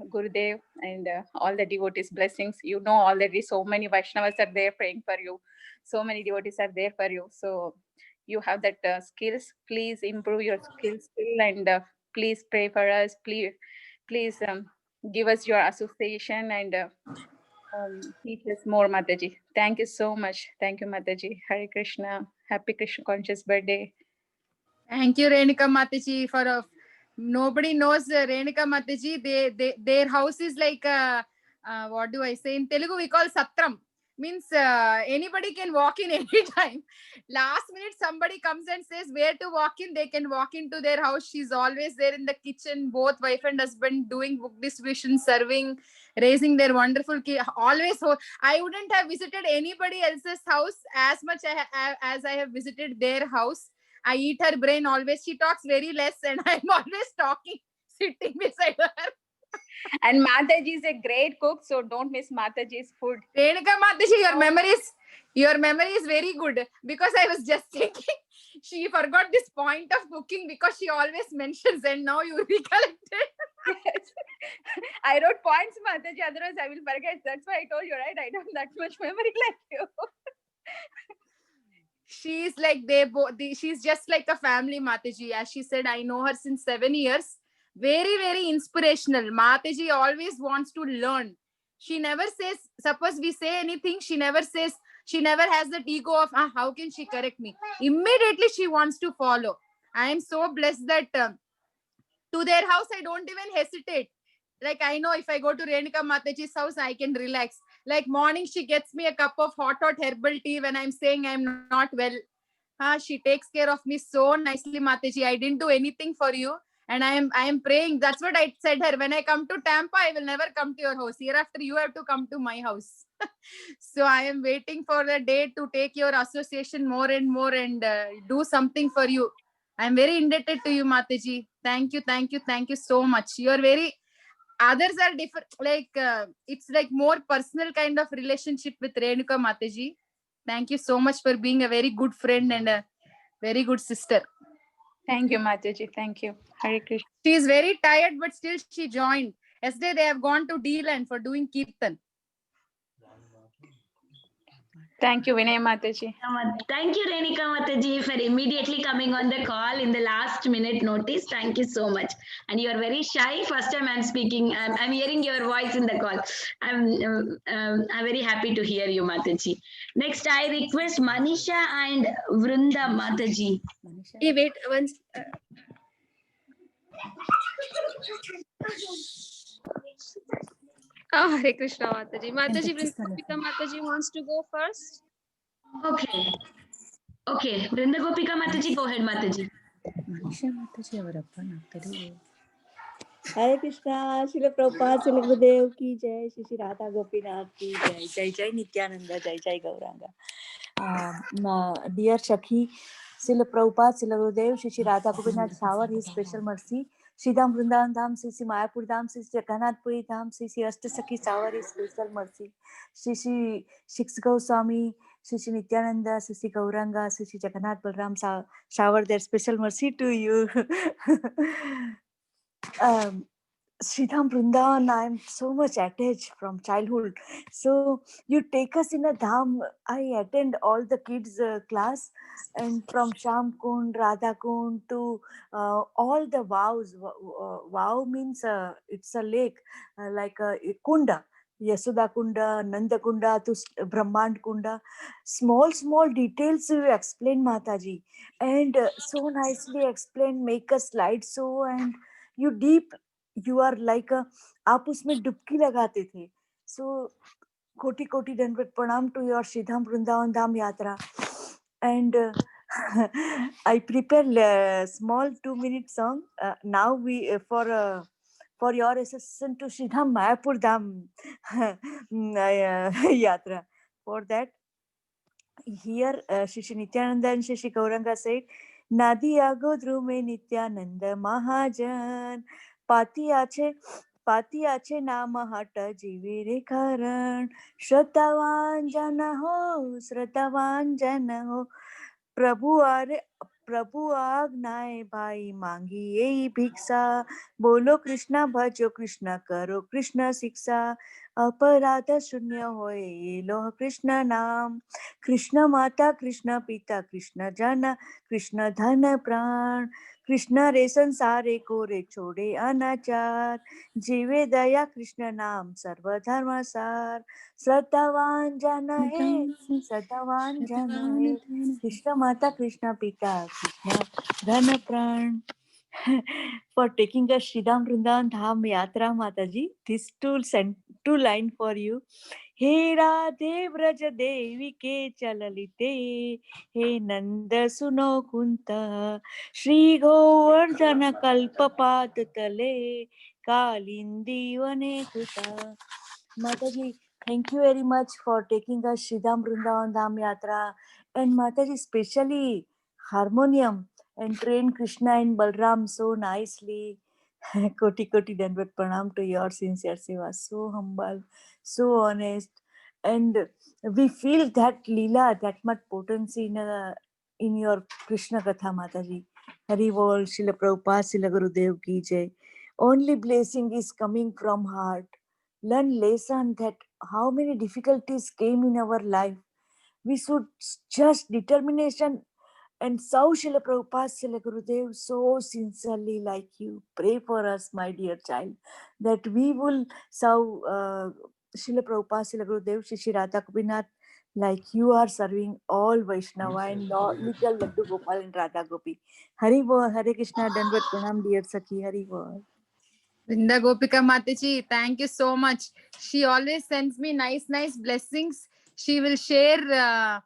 Gurudev and all the devotees' blessings. You know, already so many Vaishnavas are there praying for you. So many devotees are there for you. So you have that skills. Please improve your skills still, and please pray for us. Please give us your association and teach us more, Mataji. Thank you so much. Thank you, Mataji. Hare Krishna. Happy Krishna conscious birthday. Thank you, Renuka Mataji, for nobody knows Renuka Mataji. Their house is like what do I say in Telugu? We call Satram. Means anybody can walk in anytime. Last minute somebody comes and says where to walk in, they can walk into their house. She's always there in the kitchen, both wife and husband doing book distribution, serving, raising their wonderful kid. Always, I wouldn't have visited anybody else's house as much as I have visited their house. I eat her brain always. She talks very less and I'm always talking, sitting beside her. And Mataji is a great cook, so don't miss Mataji's food. Renuka Mataji, your memory is very good, because I was just thinking she forgot this point of cooking because she always mentions, and now you recollected. Yes. I wrote points, Mataji, otherwise I will forget. That's why I told you, right? I don't have that much memory like you. She's like she's just like a family, Mataji. As she said, I know her since 7 years. Very, very inspirational. Mataji always wants to learn. She never says, suppose we say anything, she never has that ego of, how can she correct me? Immediately she wants to follow. I am so blessed that to their house, I don't even hesitate. Like, I know if I go to Renuka Mataji's house, I can relax. Like morning, she gets me a cup of hot herbal tea when I'm saying I'm not well. She takes care of me so nicely, Mataji. I didn't do anything for you. And I am praying. That's what I said her. When I come to Tampa, I will never come to your house. Hereafter, you have to come to my house. So I am waiting for the day to take your association more and more and do something for you. I'm very indebted to you, Mataji. Thank you, thank you, thank you so much. You are very... Others are different. Like it's like more personal kind of relationship with Renuka Mataji. Thank you so much for being a very good friend and a very good sister. Thank you, Mataji. Thank you. Hare Krishna. She is very tired, but still she joined. Yesterday they have gone to D-Land for doing Kirtan. Thank you, Vinay Mataji. Thank you, Renika Mataji, for immediately coming on the call in the last minute notice. Thank you so much. And you are very shy. First time I'm speaking. I'm hearing your voice in the call. I'm very happy to hear you, Mataji. Next, I request Manisha and Vrunda Mataji. Hey, wait once. Oh, Hare Krishna Mataji. Mataji, Vrinda Mataji wants to go first. Okay. Okay. Vrinda Gopika Mataji, go ahead, Mataji. Manisha Mataji avarappa naagtare. Hare Krishna, Srila Prabhupada, Srila Gurudev ki jai, Shri Shri Radha Gopinath ki jai, Jai Jai Nityananda, Jai Jai Gauranga. Dear Shakhi, Srila Prabhupada, Srila Gurudev, Shri Shri Radha Gopinath shower His special mercy. Shri Dham Vrindavan Dham, Shri Shri Mayapur Dham, Shri Shri Jagannath Puri Dham, Shri Shri Ashtasakhi shower His special mercy. Shri Shri Shiksh Goswami, Shri Shri Nityananda, Shri Shri Gauranga, Shri Shri Jagannath Balram shower their special mercy to you. Sridham Vrindavan, I'm so much attached from childhood. So you take us in a dham. I attend all the kids' class, and from Sham Kund, Radha Kund to all the vows. Vow means it's a lake, like a kunda. Yasuda Kunda, Nanda Kunda to Brahmand Kunda. Small details you explain, Mataji. And so nicely explain, make a slideshow, and you deep. You are like a, आप उसमें डुबकी लगाते थे. So कोटि कोटि दंडवत प्रणाम to your Sridham Vrindavan Dham Yatra. And I prepare a small 2-minute song. Now we for your assistance to Sridham Mayapur Dham Yatra. For that, here Shri Shri Nityananda and Shri Shri Gauranga said, Nadi ago dhrume Nityananda Mahajan. पाती आचे नाम हट जीवी रे कारण श्रद्धावान जन हो प्रभु आज्ञाए भाई मांगी यही भिक्षा बोलो कृष्णा भजो कृष्णा करो कृष्ण शिक्षा अपराध शून्य होए ये लो कृष्ण नाम कृष्ण माता कृष्ण पिता कृष्ण जन कृष्ण धन प्राण कृष्ण रे संसारे को रे छोड़े अनाचार जीवे दया कृष्ण नाम सर्वधर्म सार श्रद्धावान जन है कृष्ण माता कृष्ण पिता कृष्ण धन प्राण. For taking a Sridham Vrindavan Dham Yatra, Mataji, this two line for you. हे राधे व्रज देवी के चललिते हे नंद सुनो कुंत श्री गोवर्धन कल्पपात तले कालिंदी वने कुता. Mataji, thank you very much for taking us Sridham Vrindavan Dham Yatra, and Mataji especially harmonium and train Krishna and Balram so nicely. Koti Koti Dandavat Pranam to your sincere seva. So humble, so honest, and we feel that Leela, that much potency in your Krishna Katha, Mataji. Hari Bol, Srila Prabhupada, Srila Gurudev ki jai. Only blessing is coming from heart. Learn lesson that how many difficulties came in our life. We should just determination and so Srila Prabhupada, Srila Gurudev so sincerely like you. Pray for us, my dear child, that we will serve Srila Prabhupada, Srila Gurudev, Shri Shri Radha Gopinath, like you are serving all Vaishnava and little Laddu Gopal and Radha Gopi. Hari Bol, Hare Krishna, Dandavat Pranam, dear Sakhi, Hari Bol. Vrinda Gopika Mataji, thank you so much. She always sends me nice blessings. She will share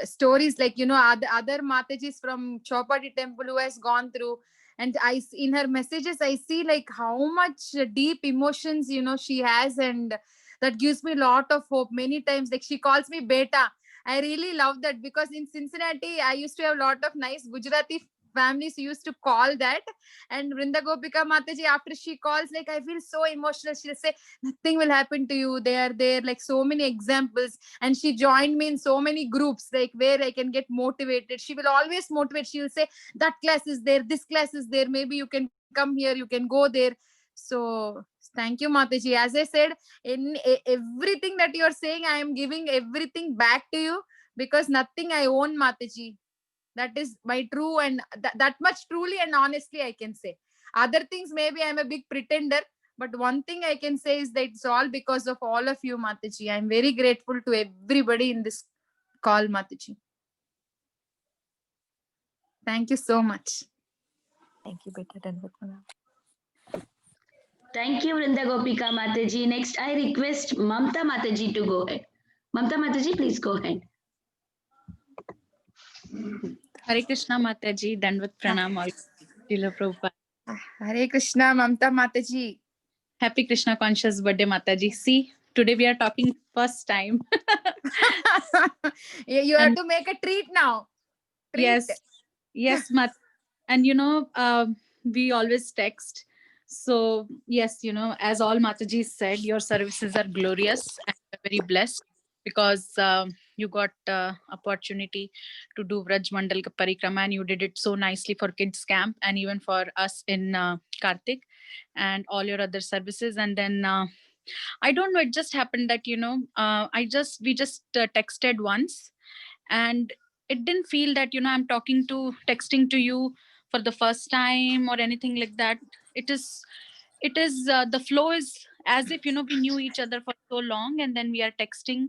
stories like, other Matajis from Chopati temple who has gone through. And in her messages, I see like how much deep emotions, she has. And that gives me a lot of hope. Many times, like she calls me Beta. I really love that because in Cincinnati, I used to have a lot of nice Gujarati families who used to call that. And Vrinda Gopika Mataji, after she calls, like I feel so emotional. She'll say, nothing will happen to you. They are there, like so many examples. And she joined me in so many groups, like where I can get motivated. She will always motivate. She'll say, that class is there, this class is there. Maybe you can come here, you can go there. So thank you, Mataji. As I said, in everything that you are saying, I am giving everything back to you, because nothing I own, Mataji. That is my true, and that much truly and honestly I can say. Other things, maybe I'm a big pretender, but one thing I can say is that it's all because of all of you, Mataji. I'm very grateful to everybody in this call, Mataji. Thank you so much. Thank you, Beta Dandavat Pranam. Thank you, Vrinda Gopika Mataji. Next, I request Mamta Mataji to go ahead. Mamta Mataji, please go ahead. Hare Krishna Mataji, Dandavat Pranam, all Srila Prabhupada. Hare Krishna, Mamta Mataji. Happy Krishna Conscious birthday, Mataji. See, today we are talking first time. You have to make a treat now. Treat. Yes, and we always text. So yes, as all Mataji said, your services are glorious and very blessed, because you got opportunity to do Vraj Mandal Parikrama, and you did it so nicely for kids camp and even for us in Kartik, and all your other services. And then I don't know, it just happened that we just texted once, and it didn't feel that I'm texting to you for the first time or anything like that. It is the flow is as if we knew each other for so long, and then we are texting,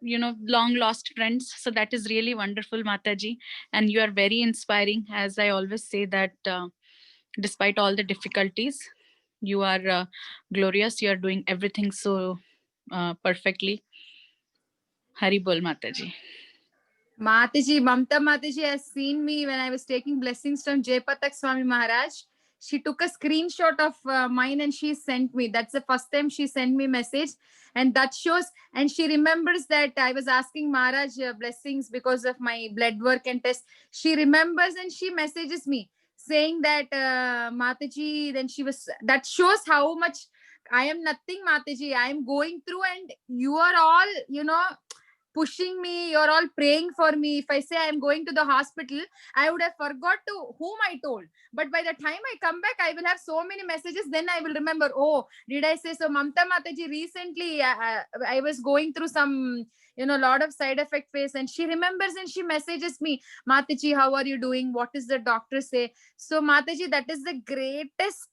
long lost friends. So that is really wonderful, Mataji, and you are very inspiring. As I always say that despite all the difficulties, you are glorious. You are doing everything so perfectly. Hari bol, Mataji. Mataji, Mamta Mataji has seen me when I was taking blessings from Jaipatak Swami Maharaj. She took a screenshot of mine and she sent me. That's the first time she sent me message, and that shows. And she remembers that I was asking Maharaj blessings because of my blood work and test. She remembers and she messages me saying that Mataji. Then she was. That shows how much I am nothing, Mataji. I am going through, and you are all, pushing me. You're all praying for me. If I say I'm going to the hospital, I would have forgot to whom I told. But by the time I come back, I will have so many messages. Then I will remember, oh, did I say so? Mamta Mataji, recently I was going through some, lot of side effect phase, and she remembers and she messages me, Mataji, how are you doing? What does the doctor say? So Mataji, that is the greatest.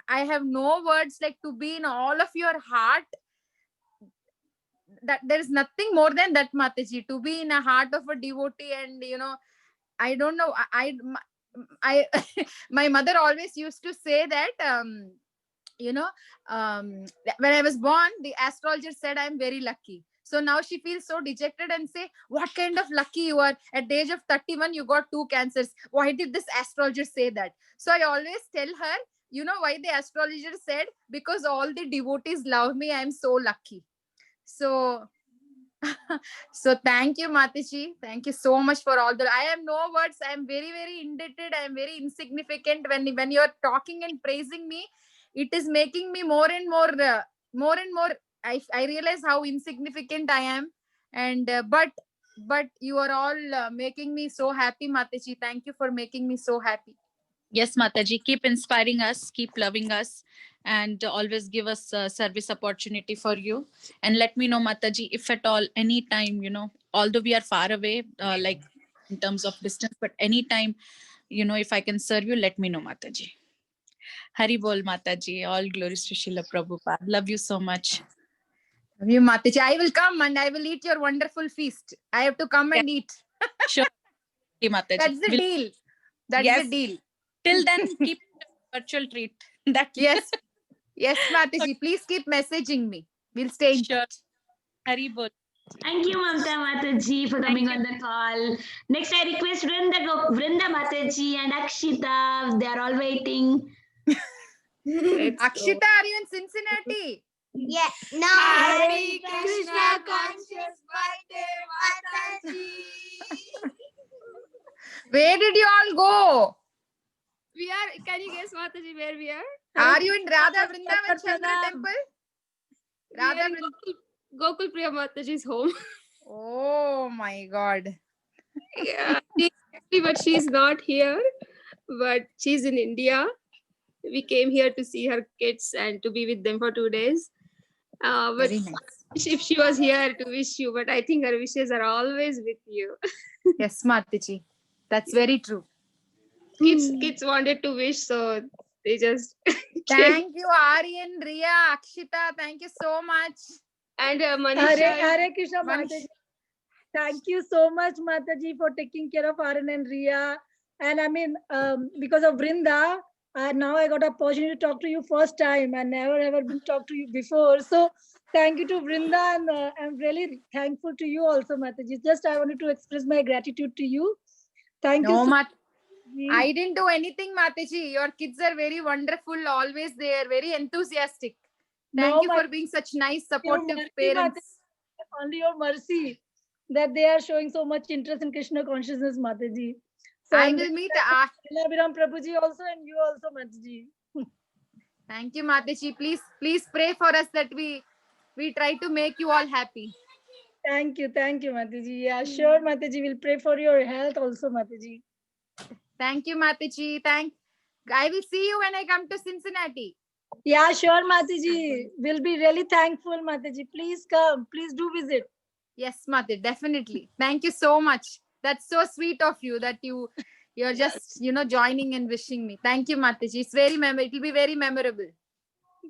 I have no words, like, to be in all of your heart. That there is nothing more than that, Mataji, to be in a heart of a devotee. And I don't know, I my mother always used to say that when I was born, the astrologer said I'm very lucky. So now she feels so dejected and say, what kind of lucky you are? At the age of 31, you got 2 cancers. Why did this astrologer say that? So I always tell her, why the astrologer said? Because all the devotees love me. I'm so lucky. So thank you, Mataji. Thank you so much for all the. I have no words. I am very, very indebted. I am very insignificant. When you are talking and praising me, it is making me more and more. I realize how insignificant I am, and but you are all making me so happy, Mataji. Thank you for making me so happy. Yes, Mataji, keep inspiring us, keep loving us, and always give us a service opportunity for you. And let me know, Mataji, if at all, anytime, although we are far away, like in terms of distance, but anytime, if I can serve you, let me know, Mataji. Hari bol, Mataji. All glories to Srila Prabhupada. Love you so much. Love you, Mataji. I will come and I will eat your wonderful feast. I have to come and eat. Sure. Mataji. That's the deal. That's the deal. Till then, keep virtual treat. Yes, Mataji. Please keep messaging me. We'll stay in touch. Hari bol. Thank you, Mamta Mataji, for coming on the call. Next, I request Vrinda Mataji and Akshita. They are all waiting. Akshita, are you in Cincinnati? Yeah. No. Hare Krishna Conscious Birthday, Mataji. Where did you all go? We are, can you guess, Mataji, where we are? Are you in Radha Vrindavan Chandra temple? Radha Gokul Priya Mataji's home. Oh my God. Yeah, but she's not here, but she's in India. we came here to see her kids and to be with them for 2 days. But Very nice. if she was here to wish you, but I think her wishes are always with you. Yes, Mataji. That's very true. Kids wanted to wish, so they just Thank you, Aryan, Riya, Akshita. Thank you so much. And Hare, Manisha, Hare Krishna Mataji. Thank you so much, Mataji, for taking care of Arun and Riya. And I mean, because of Vrinda, now I got an opportunity to talk to you first time and never ever been talked to you before. So thank you to Vrinda, and I'm really thankful to you also, Mataji. Just I wanted to express my gratitude to you. Thank you No, so I didn't do anything, Mataji. Your kids are very wonderful. Always they are very enthusiastic. Thank No, you for being such nice, supportive mercy, parents. Mataji. Only your mercy that they are showing so much interest in Krishna consciousness, Mataji. So I I'm will very meet. thankful to Abhiram Prabhuji also, and you also, Mataji. Thank you, Mataji. Please pray for us that we try to make you all happy. Thank you, Mataji. Yeah, sure, Mataji. We'll pray for your health also, Mataji. Thank you, Mataji. I will see you when I come to Cincinnati. Yeah, sure, Mataji. We'll be really thankful, Mataji. Please come. Please do visit. Yes, Mataji, definitely. Thank you so much. That's so sweet of you that you're just joining and wishing me. Thank you, Mataji. It's very it will be very memorable.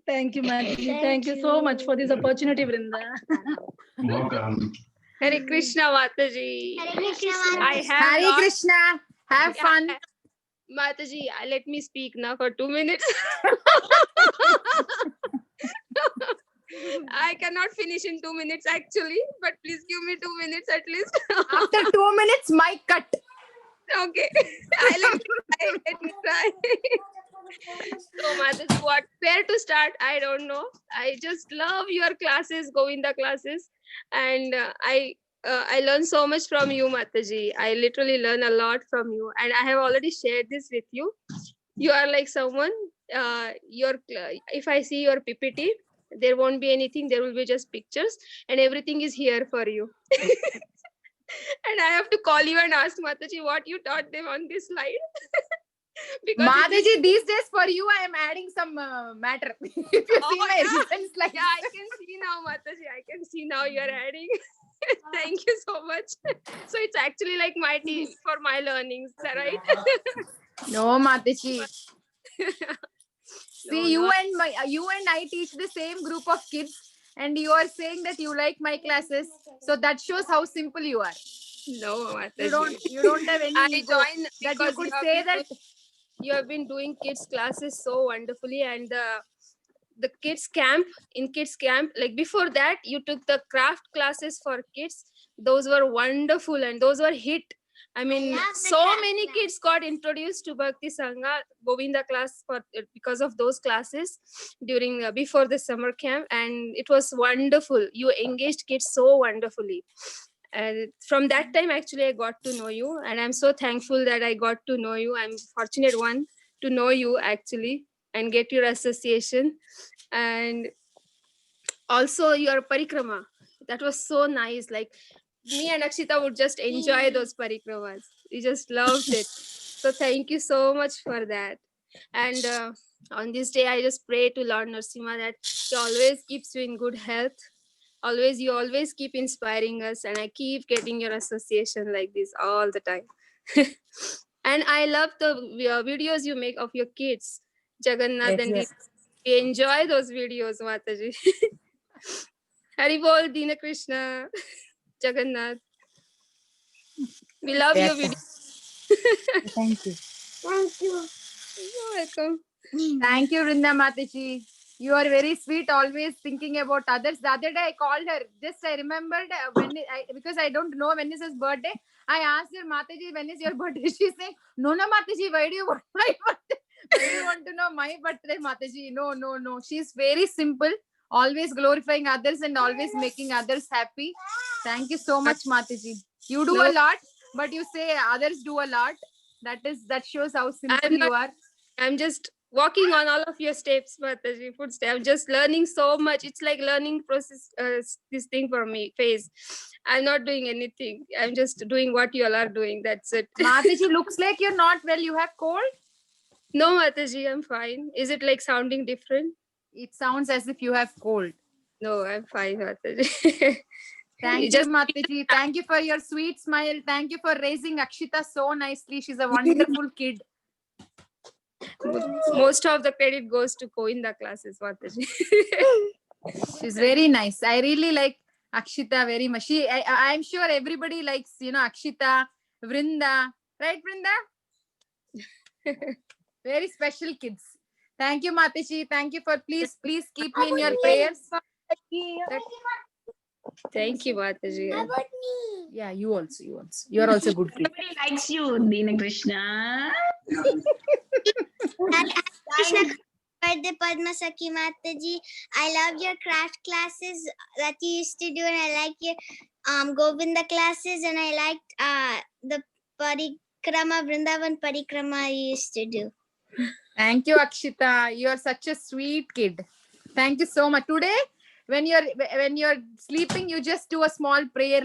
Thank you, Mataji. Thank you so much for this opportunity, Vrinda. Welcome. Hare Krishna Mataji. Hare Krishna, I have Hare lots- Krishna. Have fun. Mataji, let me speak now for 2 minutes. I cannot finish in 2 minutes actually, but please give me 2 minutes at least. After 2 minutes, mic cut. Okay. Let me try. So Mataji, where to start? I don't know. I just love your classes, Govinda classes, and I learn so much from you, Mataji. I literally learn a lot from you, and I have already shared this with you. You are like someone. If I see your PPT, there won't be anything. There will be just pictures, and everything is here for you. And I have to call you and ask Mataji what you taught them on this slide. Because Mataji, these days for you, I am adding some matter. If you see my recent slides. Yeah, I can see now, Mataji. I can see now you're adding. Thank you so much. So it's actually like my team for my learnings, right? No, Mataji. No, See, no. you and I teach the same group of kids, and you are saying that you like my classes. So that shows how simple you are. No, Mataji. You don't have any I ego joined that you because could have say been that. you have been doing kids classes so wonderfully, and the kids camp, like before that you took the craft classes for kids. Those were wonderful and those were hit. I mean, so many kids got introduced to Bhakti Sangha Govinda class because of those classes during before the summer camp, and it was wonderful. You engaged kids so wonderfully. And from that time, actually, I got to know you, and I'm so thankful that I got to know you. I'm fortunate one to know you actually and get your association, and also your parikrama. That was so nice. Like me and Akshita would just enjoy those parikramas. We just loved it. So thank you so much for that. And on this day, I just pray to Lord Narasimha that He always keeps you in good health. You always keep inspiring us, and I keep getting your association like this all the time. And I love the videos you make of your kids, Jagannath, and Yes. we enjoy those videos, Mataji. Hari Bol, Dina Krishna, Jagannath. We love your videos. Thank you. Thank you. You're welcome. Thank you, Vrinda Mataji. You are very sweet, always thinking about others. The other day I called her. Just I remembered because I don't know when is his birthday. I asked her, Mataji, when is your birthday? She's saying, no, Mataji, why do you want my birthday? Why do you want to know my birthday, Mataji? No. She's very simple, always glorifying others and always making others happy. Thank you so much, Mataji. You do a lot, but you say others do a lot. That shows how simple you are. I'm just walking on all of your steps, Mataji, footsteps. I'm just learning so much. It's like learning process, this thing for me, phase. I'm not doing anything. I'm just doing what you all are doing. That's it. Mataji, looks like you're not well. You have cold? No, Mataji, I'm fine. Is it like sounding different? It sounds as if you have cold. No, I'm fine, Mataji. Thank you, Mataji. Thank you for your sweet smile. Thank you for raising Akshita so nicely. She's a wonderful kid. Most of the credit goes to Govinda classes, Mataji. She's very nice. I really like Akshita very much. I'm sure everybody likes, Akshita, Vrinda. Right, Vrinda? Very special kids. Thank you, Mataji. Thank you for please keep me in your prayers. Thank you, Mataji. Yeah, you also. You're also a good kid. Nobody likes you, Dina Krishna. Krishna birthday, Padma Sakhi Mataji. I love your craft classes that you used to do, and I like your Govinda classes, and I liked the Parikrama, Vrindavan Parikrama you used to do. Thank you, Akshita. You are such a sweet kid. Thank you so much. Today, when you're sleeping, you just do a small prayer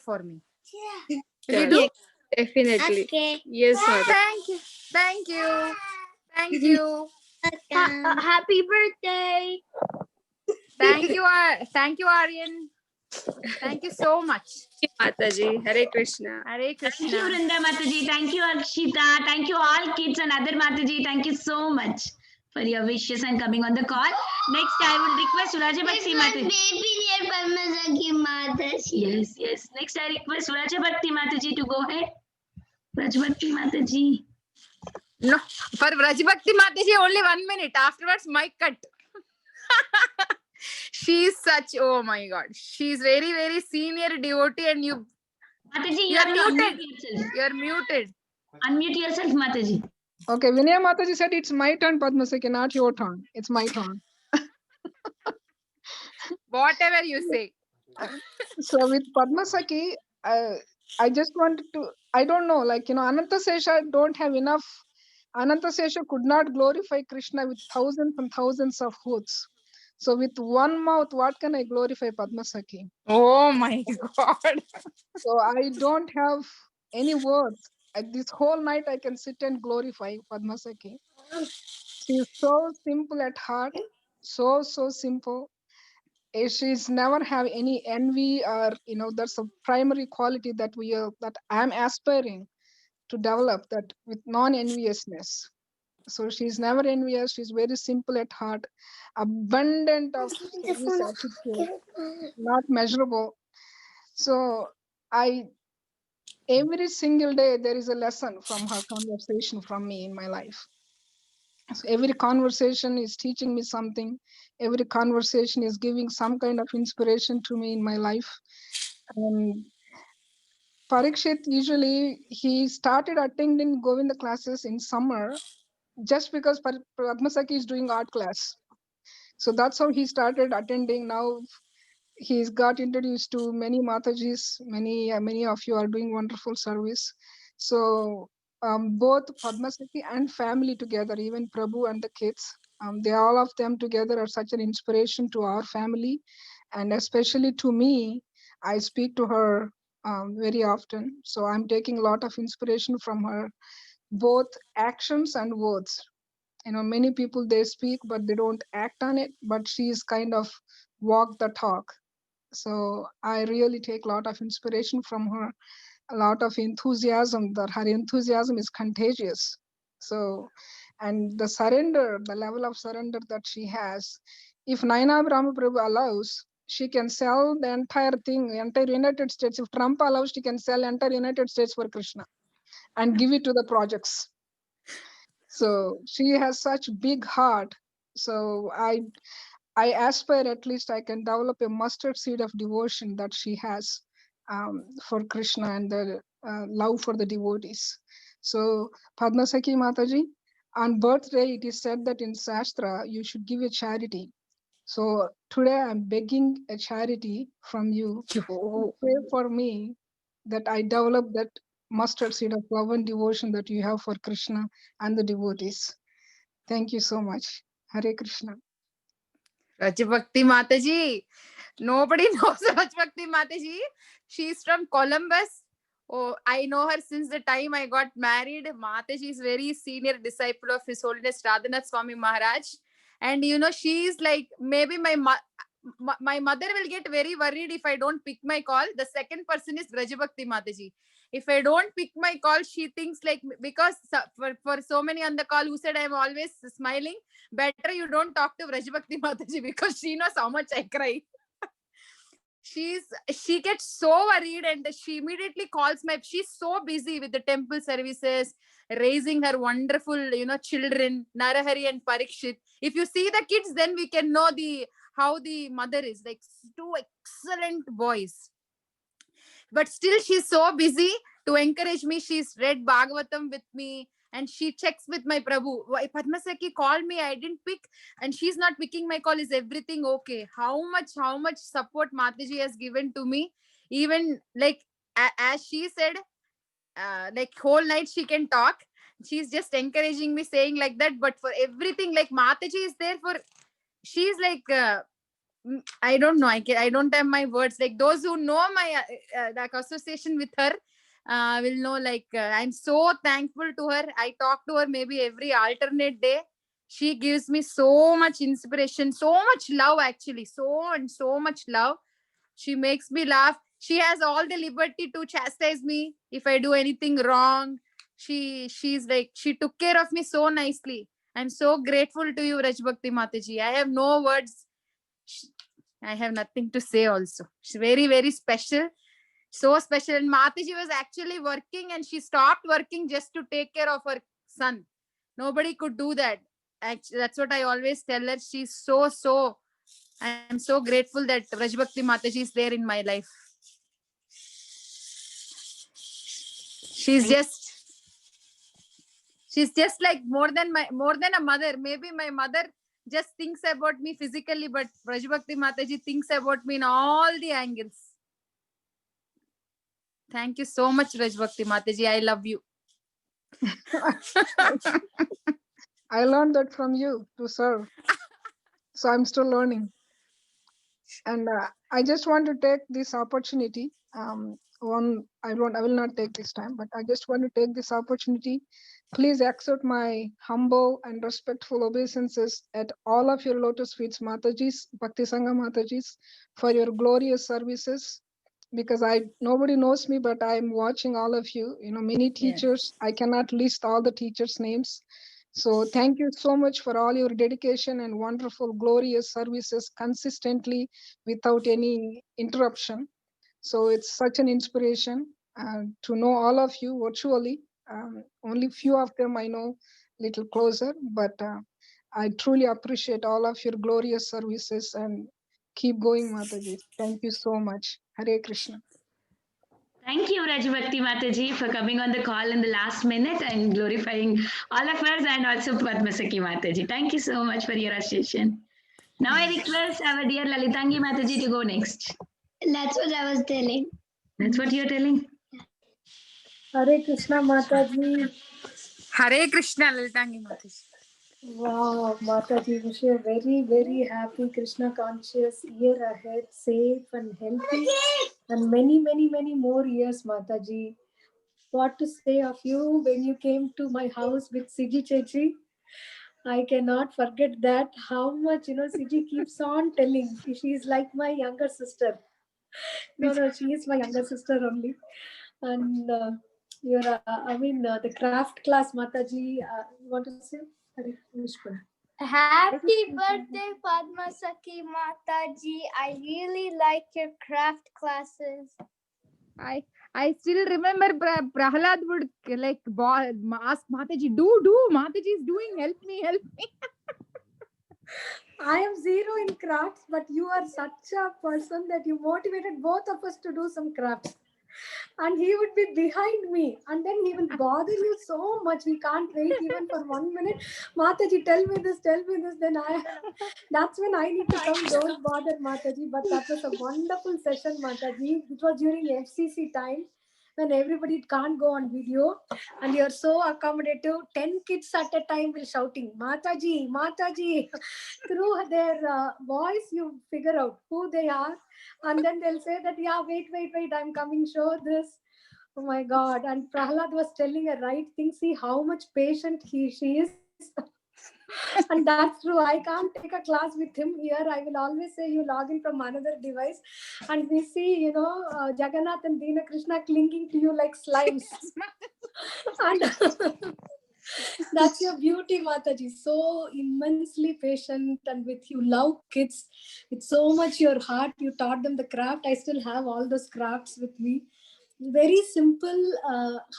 for me. Yeah. Will you do? Definitely. Okay. Yes, Mataji. Thank you. Thank you. Happy birthday. Thank you, Aryan. Thank you so much. Thank you, Mataji. Hare Krishna. Hare Krishna. Thank you, Vrinda Mataji. Thank you, Akshita. Thank you, all kids and other Mataji. Thank you so much for your wishes and coming on the call. Next, I will request Suraja Bhakti Mataji. Baby dear Padma Sakhi Mataji. Yes. Next, I request Suraja Bhakti Mataji to go ahead. Raj Bhakti Mataji. No, for Vrajbhakti Mataji, only 1 minute. Afterwards, mic cut. She's such, oh my God. She's very, very senior devotee, and you. Mataji, you are muted. You're muted. Unmute yourself, Mataji. Okay, Vinaya Mataji said it's my turn, Padma Sakhi, not your turn. It's my turn. Whatever you say. So with Padma Sakhi, I just wanted to, I don't know, Ananta Sesha don't have enough. Ananta Sesha could not glorify Krishna with thousands and thousands of hoods. So with one mouth, what can I glorify Padma Sakhi? Oh my God. So I don't have any words. This whole night I can sit and glorify Padma Sakhi. She is so simple at heart, so simple. She's never have any envy, or that's a primary quality that that I'm aspiring to develop, that with non-enviousness. So she's never envious. She's very simple at heart, abundant of service attitude, not measurable. So every single day there is a lesson from her conversation from me in my life. So every conversation is teaching me something. Every conversation is giving some kind of inspiration to me in my life. And Parikshit, usually he started attending Govinda classes in summer just because Padma Sakhi is doing art class. So that's how he started attending. Now he's got introduced to many Matajis. Many of you are doing wonderful service. So both Padma Sakhi and family together, even Prabhu and the kids, they all of them together are such an inspiration to our family, and especially to me. I speak to her very often, so I'm taking a lot of inspiration from her, both actions and words. Many people, they speak but they don't act on it, but she's kind of walk the talk. So I really take a lot of inspiration from her, a lot of enthusiasm. That her enthusiasm is contagious. So, and the surrender, the level of surrender that she has, if Naina Brahma Prabhu allows, she can sell the entire thing, entire United States. If Trump allows, she can sell entire United States for Krishna and give it to the projects. So she has such big heart. So I aspire, at least I can develop a mustard seed of devotion that she has for Krishna and the love for the devotees. So Padma Sakhi Mataji, on birthday, it is said that in Shastra, you should give a charity. So today I'm begging a charity from you to pray for me that I develop that mustard seed of love and devotion that you have for Krishna and the devotees. Thank you so much. Hare Krishna. Rajbhakti Mataji. Nobody knows Rajbhakti Mataji. She's from Columbus, Oh, I know her since the time I got married. Mataji is very senior disciple of His Holiness Radhanath Swami Maharaj. And she is like, maybe my mother will get very worried if I don't pick my call. The second person is Rajabhakti Mataji. If I don't pick my call, she thinks like, because for so many on the call who said I'm always smiling, better you don't talk to Rajabhakti Mataji, because she knows how much I cry. She gets so worried, and she immediately calls she's so busy with the temple services, raising her wonderful children, Narahari and Parikshit. If you see the kids, then we can know how the mother is, like, two excellent boys. But still she's so busy to encourage me. She's read Bhagavatam with me, and she checks with my Prabhu. Padma Sakhi called me, I didn't pick, and she's not picking my call. Is everything okay? How much support Mataji has given to me. Even like as she said, like whole night she can talk. She's just encouraging me, saying like that. But for everything, like Mataji is there for. She's like. I don't know. I don't have my words. Like those who know my like association with her will know. Like I'm so thankful to her. I talk to her maybe every alternate day. She gives me so much inspiration, so much love. Actually, so much love. She makes me laugh. She has all the liberty to chastise me if I do anything wrong. She's like, she took care of me so nicely. I'm so grateful to you, Rajbhakti Mataji. I have no words. I have nothing to say also. She's very, very special. So special. And Mataji was actually working, and she stopped working just to take care of her son. Nobody could do that. Actually, that's what I always tell her. She's so. I'm so grateful that Rajbhakti Mataji is there in my life. She's just like more than a mother. Maybe my mother just thinks about me physically, but Rajbhakti Mataji thinks about me in all the angles. Thank you so much, Rajbhakti Mataji. I love you. I learned that from you to serve. So I'm still learning. And I just want to take this opportunity. I will not take this time, but I just want to take this opportunity. Please accept my humble and respectful obeisances at all of your Lotus Feet Matajis, Bhakti Sangha Matajis, for your glorious services. Because nobody knows me, but I'm watching all of you. Many teachers. I cannot list all the teachers' names. So thank you so much for all your dedication and wonderful, glorious services consistently without any interruption. So it's such an inspiration to know all of you virtually. Only few of them I know little closer, but I truly appreciate all of your glorious services, and keep going, Mataji. Thank you so much. Hare Krishna. Thank you, Rajbhakti Mataji, for coming on the call in the last minute and glorifying all of us, and also Padma Sakhi Mataji. Thank you so much for your association. Now I request our dear Lalitangi Mataji to go next. That's what I was telling. That's what you're telling? Hare Krishna Mataji. Hare Krishna, Lalitangi Mataji. Wow, Mataji, wish you a very, very happy Krishna conscious year ahead, safe and healthy, and many, many, many more years, Mataji. What to say of you when you came to my house with Siji Chechi? I cannot forget that. How much, Siji keeps on telling. She's like my younger sister. No, she is my younger sister only. And the craft class, Mataji, you want to say? Happy birthday, Padma Sakhi Mataji. I really like your craft classes. I still remember Prahlad would ask Mataji, do, Mataji is doing, help me. I am zero in crafts, but you are such a person that you motivated both of us to do some crafts. And he would be behind me, and then he will bother you so much. He can't wait even for 1 minute. Mataji, tell me this. Then that's when I need to come. Don't bother, Mataji. But that was a wonderful session, Mataji. It was during FCC time, when everybody can't go on video, and you're so accommodative. 10 kids at a time will shouting, Mataji, Mataji. Through their voice, you figure out who they are, and then they'll say that, yeah, wait, I'm coming, show this. Oh my God. And Prahlad was telling a right thing. See how much patient she is. And that's true. I can't take a class with him here. I will always say you log in from another device. And we see, Jagannath and Dina Krishna clinging to you like slimes. And that's your beauty, Mataji. So immensely patient, and with you love kids with so much your heart. You taught them the craft. I still have all those crafts with me. Very simple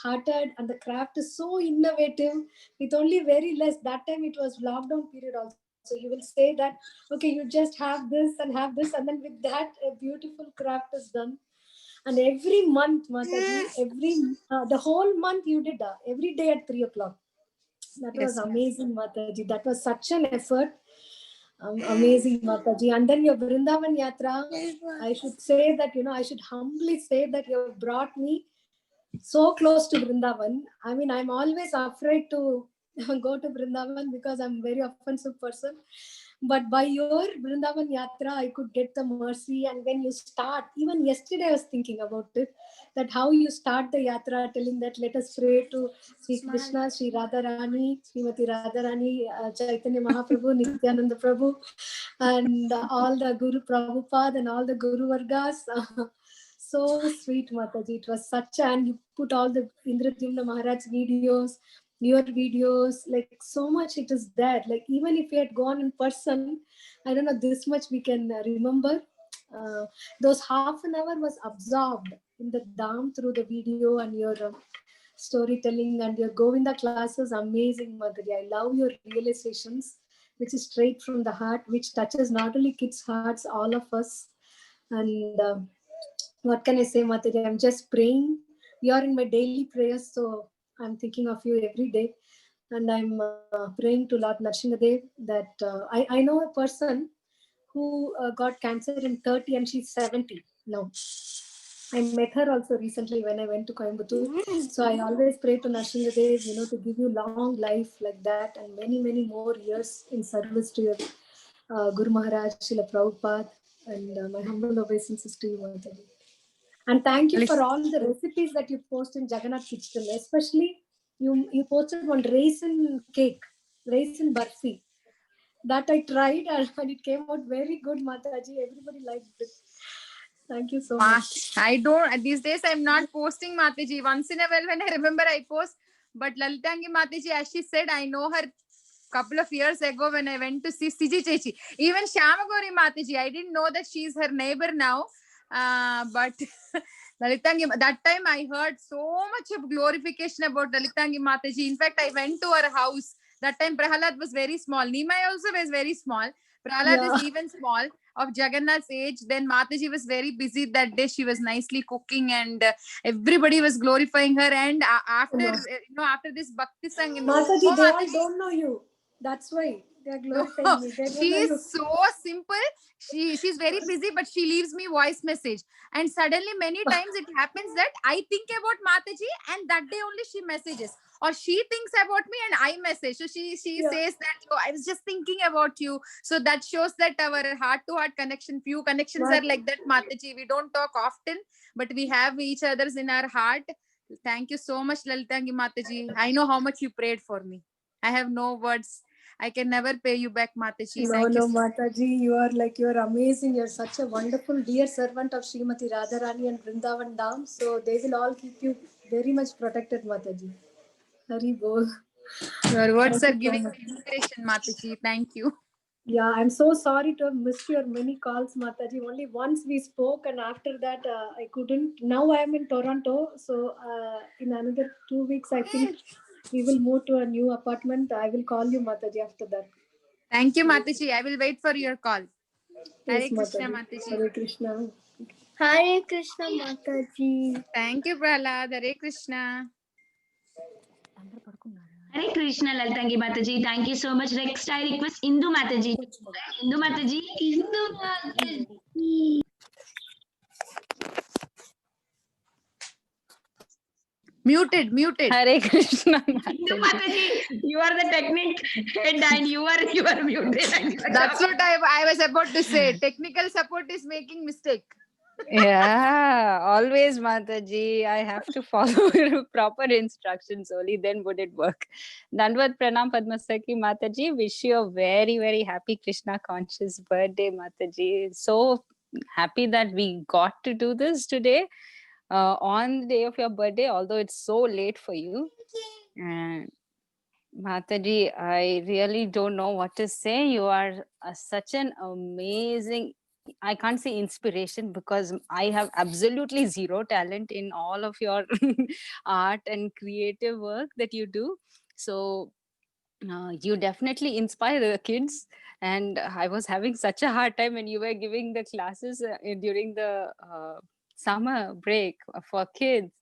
hearted, and the craft is so innovative with only very less. That time it was lockdown period also. You will say that, okay, you just have this, and then with that a beautiful craft is done. And every month, Mataji, the whole month you did every day at 3 o'clock. That was amazing, Mataji. That was such an effort. Amazing, Mataji. And then your Vrindavan Yatra, I should say that, I should humbly say that you have brought me so close to Vrindavan. I mean, I'm always afraid to go to Vrindavan because I'm a very offensive person. But by your Vrindavan Yatra, I could get the mercy. And when you start, even yesterday I was thinking about it, that how you start the Yatra, telling that let us pray to Sri Krishna, Sri Radharani, Srimati Radharani, Chaitanya Mahaprabhu, Nityananda Prabhu, and all the Guru Prabhupada and all the Guru Vargas. So sweet, Mataji. It was such, and you put all the Indradyumna Maharaj videos, your videos, like so much it is there. Like even if we had gone in person, I don't know, this much we can remember. Those half an hour was absorbed in the Dham through the video and your storytelling and your Govinda classes. Amazing, Mataji. I love your realizations, which is straight from the heart, which touches not only kids' hearts, all of us. And what can I say, Mataji? I'm just praying. You're in my daily prayers, so I'm thinking of you every day. And I'm praying to Lord Narsinghadev that I know a person who got cancer in 30 and she's 70 now. I met her also recently when I went to Coimbatore. So I always pray to Narsinghadev, to give you long life like that and many, many more years in service to your Guru Maharaj, Srila Prabhupada, and my humble obeisances to you, Mataji. And thank you for all the recipes that you post in Jagannath Kitchen. Especially, you posted one raisin cake, raisin barfi. That I tried and it came out very good, Mataji. Everybody liked it. Thank you so much. I don't, these days I'm not posting, Mataji. Once in a while when I remember I post. But Lalitangi Mataji, as she said, I know her couple of years ago when I went to see Siji Chechi. Even Shyamagauri Mataji, I didn't know that she's her neighbor now. But Lalitangi, that time I heard so much of glorification about Lalitangi Mataji. In fact, I went to her house. That time Prahalad was very small. Nimai also was very small. Prahalad is even small, of Jagannath's age. Then Mataji was very busy that day. She was nicely cooking and everybody was glorifying her. And after after this Bhakti Sang, Mataji, they all don't know you. That's why they are glorifying me. She is so simple. She's very busy, but she leaves me voice message. And suddenly many times it happens that I think about Mataji and that day only she messages. Or she thinks about me and I message. So she says that, I was just thinking about you. So that shows that our heart-to-heart connection, few connections are like that, Mataji. We don't talk often, but we have each other's in our heart. Thank you so much, Lalitangi Mataji. I know how much you prayed for me. I have no words. I can never pay you back, Mataji. No, Mataji, you are amazing. You're such a wonderful, dear servant of Srimati Radharani and Vrindavan Dham. So they will all keep you very much protected, Mataji. Hari Bol. Your words are giving me inspiration, Mataji. Thank you. Yeah, I'm so sorry to have missed your many calls, Mataji. Only once we spoke, and after that, I couldn't. Now I am in Toronto, so in another 2 weeks, I think we will move to a new apartment. I will call you, Mataji, after that. Thank you, Mataji. I will wait for your call. Yes, Hare Krishna, Mataji. Hare Krishna. Hare Krishna, Mataji. Thank you, Prahlad. Hare Krishna. Hare Krishna, Lalitangi Mataji. Thank you so much. Next, I request Indu Mataji. Indu Mataji. Indu Mataji. Muted. Hare Krishna. Indu Mataji, you are the technique head and you are muted. That's what I was about to say. Technical support is making mistake. Yeah, always Mataji. I have to follow proper instructions only, then would it work. Dandavad Pranam Padmasaki Mataji. Wish you a very, very happy Krishna conscious birthday, Mataji. So happy that we got to do this today on the day of your birthday, although it's so late for you. And Mataji, I really don't know what to say. You are such an amazing, I can't say inspiration because I have absolutely zero talent in all of your art and creative work that you do. So you definitely inspire the kids. And I was having such a hard time when you were giving the classes during the summer break for kids.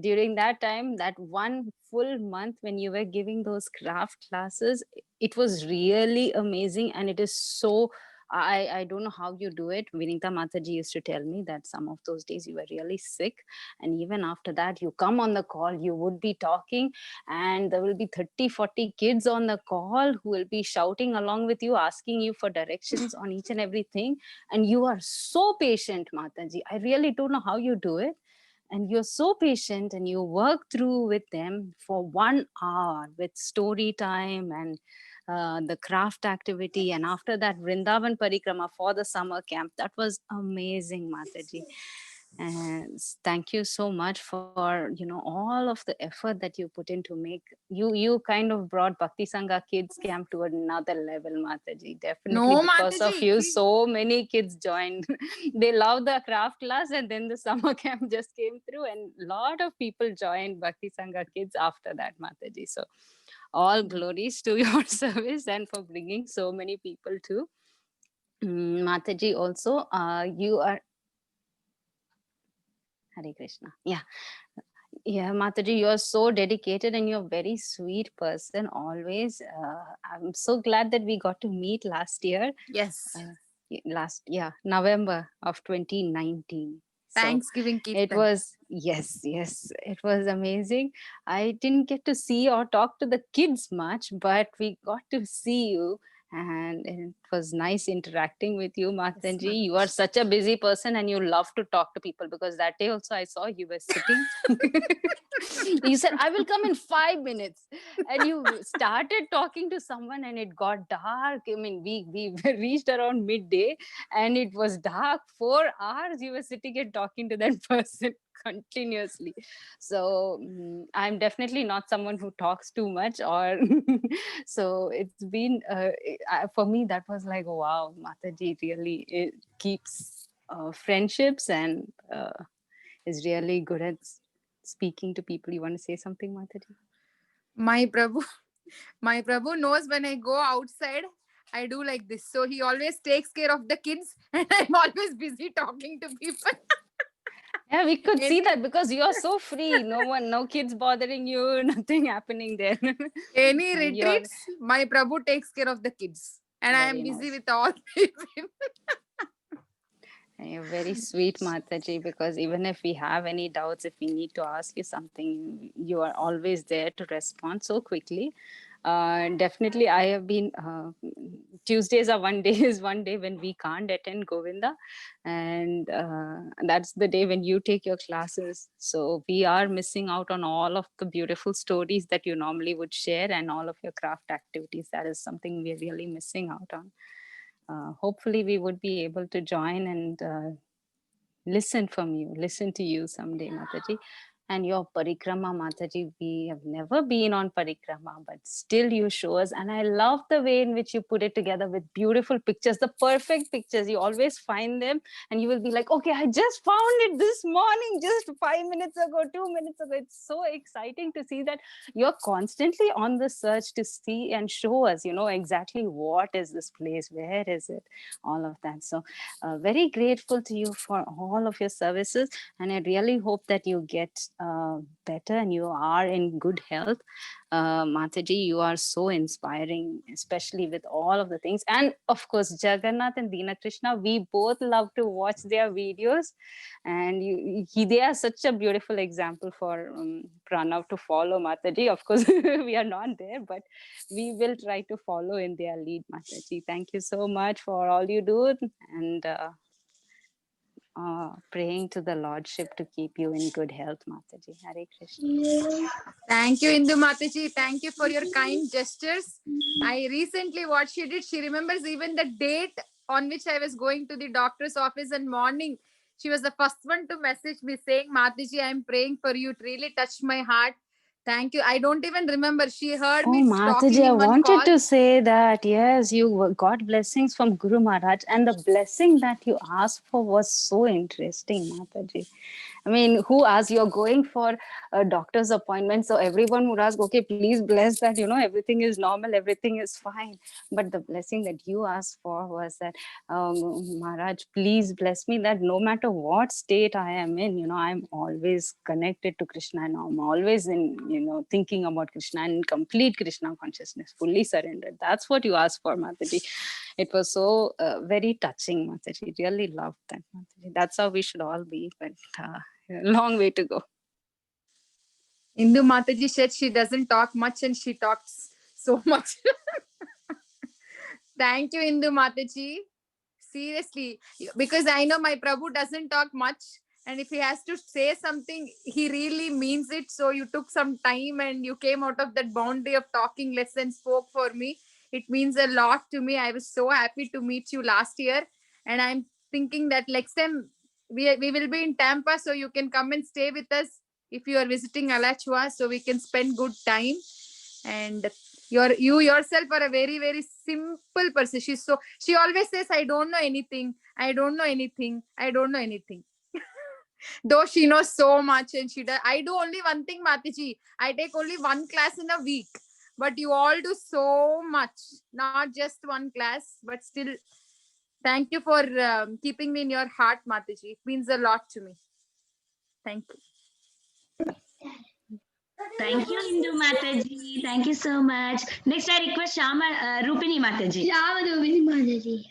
During that time, that one full month when you were giving those craft classes, it was really amazing. And it is so, I don't know how you do it. Vinita Mataji used to tell me that some of those days you were really sick. And even after that, you come on the call, you would be talking, and there will be 30-40 kids on the call who will be shouting along with you, asking you for directions on each and everything. And you are so patient, Mataji. I really don't know how you do it. And you're so patient and you work through with them for 1 hour with story time and the craft activity. And after that, Vrindavan Parikrama for the summer camp. That was amazing, Mataji. And thank you so much for, all of the effort that you put in to make you kind of brought Bhakti Sangha Kids Camp to another level, Mataji. Definitely No, because of Mataji. you, so many kids joined. They love the craft class, and then the summer camp just came through, and a lot of people joined Bhakti Sangha Kids after that, Mataji. So all glories to your service and for bringing so many people too. Mataji, also, you are Hare Krishna. Yeah. Yeah, Mataji, you're so dedicated and you're a very sweet person always. I'm so glad that we got to meet last year. Yes. November of 2019. So Thanksgiving it Kirtan. was, yes, it was amazing. I didn't get to see or talk to the kids much, but we got to see you. And it was nice interacting with you, Mataji. You are such a busy person and you love to talk to people, because that day also I saw you were sitting. You said, I will come in 5 minutes. And you started talking to someone and it got dark. I mean, we reached around midday and it was dark. 4 hours you were sitting and talking to that person continuously. So I'm definitely not someone who talks too much, or so it's been for me that was like, wow, Mataji really it keeps friendships and is really good at speaking to people. You want to say something, Mataji? My Prabhu knows when I go outside, I do like this. So he always takes care of the kids and I'm always busy talking to people. Yeah, we could see that because you are so free. No kids bothering you, nothing happening there. Any And you're retreats, my Prabhu takes care of the kids. And I am very busy nice. with all people. And you're very sweet, Mataji, because even if we have any doubts, if we need to ask you something, you are always there to respond so quickly. Definitely, I have been, Tuesdays are one day when we can't attend Govinda. And that's the day when you take your classes. So we are missing out on all of the beautiful stories that you normally would share and all of your craft activities. That is something we're really missing out on. Hopefully we would be able to join and listen to you someday, Mataji. And your parikrama, Mataji, we have never been on parikrama, but still you show us. And I love the way in which you put it together with beautiful pictures, the perfect pictures. You always find them and you will be like, okay, I just found it this morning, just 5 minutes ago, 2 minutes ago. It's so exciting to see that you're constantly on the search to see and show us, exactly what is this place, where is it, all of that. So very grateful to you for all of your services. And I really hope that you get better and you are in good health. Mataji, you are so inspiring, especially with all of the things. And of course, Jagannath and Dina Krishna, we both love to watch their videos. And they are such a beautiful example for Pranav to follow, Mataji. Of course, we are not there, but we will try to follow in their lead, Mataji. Thank you so much for all you do. And praying to the Lordship to keep you in good health, Mataji. Hare Krishna. Thank you, Indu Mataji. Thank you for your kind gestures. I recently, what she did, she remembers even the date on which I was going to the doctor's office and morning. She was the first one to message me saying, Mataji, I'm praying for you. It really touched my heart. Thank you. I don't even remember. She heard Oh, me talking Mataji, I in one wanted call. to say that, yes, you got blessings from Guru Maharaj, and the blessing that you asked for was so interesting, Mataji. I mean, who asked? You're going for a doctor's appointment, so everyone would ask, okay, please bless that, everything is normal, everything is fine. But the blessing that you asked for was that, Maharaj, please bless me that no matter what state I am in, I'm always connected to Krishna, and I'm always in, thinking about Krishna and complete Krishna consciousness, fully surrendered. That's what you asked for, Mataji. It was so very touching, Mataji. Really loved that, Mataji. That's how we should all be, but long way to go. Indu Mataji said she doesn't talk much and she talks so much. Thank you, Indu Mataji. Seriously, because I know my Prabhu doesn't talk much, and if he has to say something, he really means it. So you took some time and you came out of that boundary of talking less and spoke for me. It means a lot to me. I was so happy to meet you last year, and I'm thinking that next time we will be in Tampa, so you can come and stay with us if you are visiting Alachua, so we can spend good time. And you yourself are a very, very simple person. She always says, I don't know anything, I don't know anything, I don't know anything. Though she knows so much, and I do only one thing, Mataji. I take only one class in a week, but you all do so much. Not just one class, but still, thank you for keeping me in your heart, Mataji. It means a lot to me. Thank you. Thank you, Indu Mataji. Thank you so much. Next, I request Rupini Mataji. Rupini Mataji.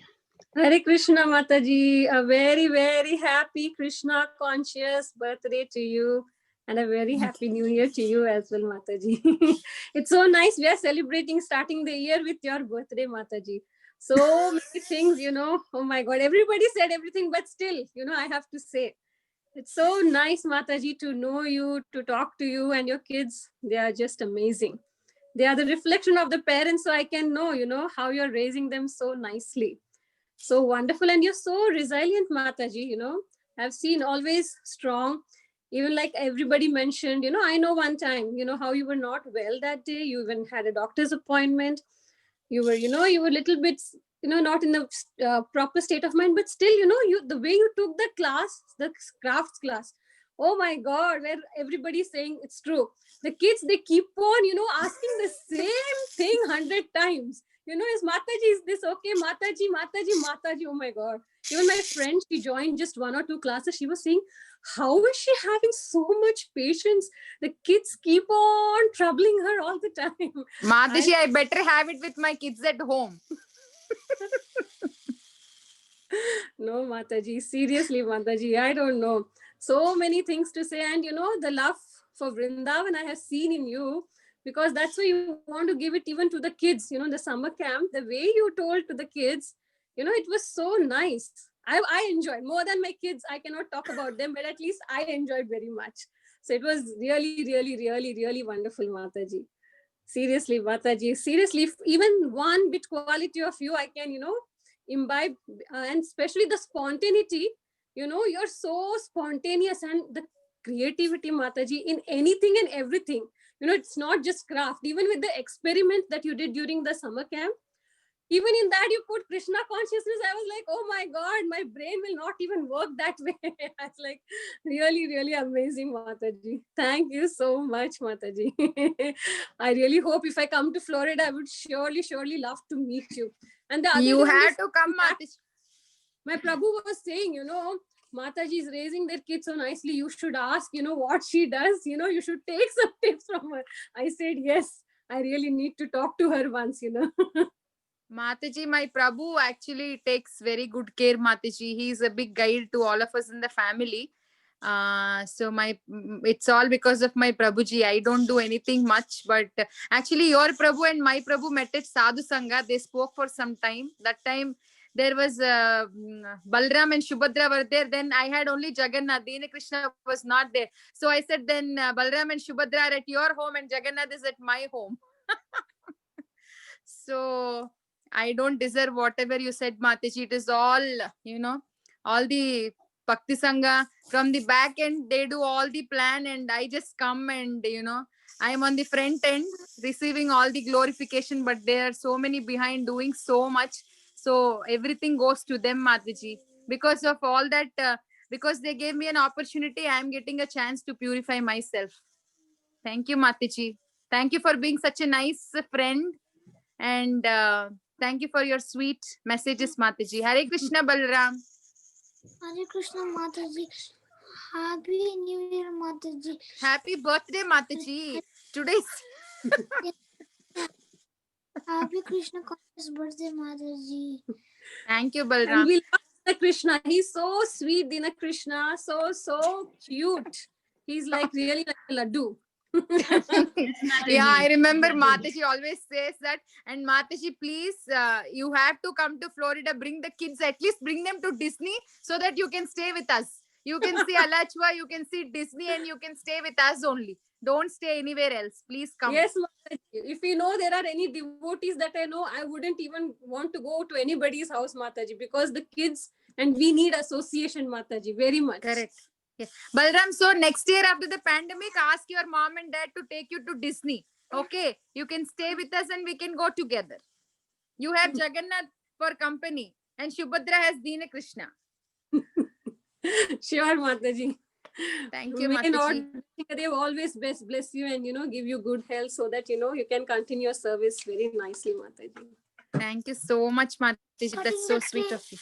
Hare Krishna, Mataji. A very, very happy Krishna conscious birthday to you, and a very happy new year to you as well, Mataji. It's so nice. We are celebrating starting the year with your birthday, Mataji. So many things, Oh my God, everybody said everything, but still, I have to say, it's so nice, Mataji, to know you, to talk to you and your kids. They are just amazing. They are the reflection of the parents, so I can know, how you're raising them so nicely. So wonderful. And you're so resilient, Mataji, I've seen always strong. Even like everybody mentioned, I know one time, how you were not well that day. You even had a doctor's appointment. You were, you were a little bit, not in the proper state of mind, but still, the way you took the class, the crafts class, oh my God, where everybody's saying it's true. The kids, they keep on, asking the same thing 100 times. Is Mataji, is this okay? Mataji, Mataji, Mataji. Oh my God. Even my friend, she joined just 1 or 2 classes. She was saying, how is she having so much patience? The kids keep on troubling her all the time. Mataji, I better have it with my kids at home. No, Mataji, seriously, Mataji, I don't know. So many things to say. And, the love for Vrindavan I have seen in you, because that's why you want to give it even to the kids, the summer camp, the way you told to the kids, it was so nice. I enjoyed more than my kids. I cannot talk about them, but at least I enjoyed very much. So it was really, really, really, really wonderful, Mataji. Seriously, Mataji, seriously, if even one bit quality of you I can, imbibe, and especially the spontaneity, you're so spontaneous, and the creativity, Mataji, in anything and everything. It's not just craft. Even with the experiment that you did during the summer camp, even in that you put Krishna consciousness. I was like, oh my God, my brain will not even work that way. It's like really, really amazing, Mataji. Thank you so much, Mataji. I really hope if I come to Florida, I would surely, surely love to meet you. And the other you have to come, Mataji. My Prabhu was saying, Mataji is raising their kids so nicely. You should ask, what she does. You should take some tips from her. I said, yes, I really need to talk to her once, Mataji, my Prabhu actually takes very good care, Mataji. He is a big guide to all of us in the family. So it's all because of my Prabhuji. I don't do anything much, but actually your Prabhu and my Prabhu met at Sadhu Sangha. They spoke for some time. That time there was Balram and Shubhadra were there. Then I had only Jagannath. Dina Krishna was not there. So I said, then Balram and Shubhadra are at your home and Jagannath is at my home. So I don't deserve whatever you said, Mataji. It is all, all the Bhakti Sangha from the back end. They do all the plan and I just come and, I am on the front end receiving all the glorification, but there are so many behind doing so much. So everything goes to them, Mataji. Because of all that, because they gave me an opportunity, I am getting a chance to purify myself. Thank you, Mataji. Thank you for being such a nice friend. And thank you for your sweet messages, Mataji. Hare Krishna, Balram. Hare Krishna, Mataji. Happy New Year, Mataji. Happy birthday, Mataji. Today's Happy Krishna conscious birthday, Mataji. Thank you, And Balram. we love Dina Krishna. He's so sweet, Dina Krishna. So cute. He's like really like a laddu. Yeah, I remember Mataji always says that. And Mataji, please, you have to come to Florida, bring the kids, at least bring them to Disney so that you can stay with us. You can see Alachua, you can see Disney, and you can stay with us only. Don't stay anywhere else. Please come. Yes, Mataji. If you know there are any devotees that I know, I wouldn't even want to go to anybody's house, Mataji, because the kids and we need association, Mataji, very much. Correct. Yes. Balram, so next year after the pandemic, ask your mom and dad to take you to Disney. Okay, you can stay with us and we can go together. You have Jagannath for company and Shubhadra has Dina Krishna. Sure, Mataji. Thank you, May Lord Mataji. Dev always bless you and give you good health so that you can continue your service very nicely, Mataji. Thank you so much, Mataji. That's so sweet of you.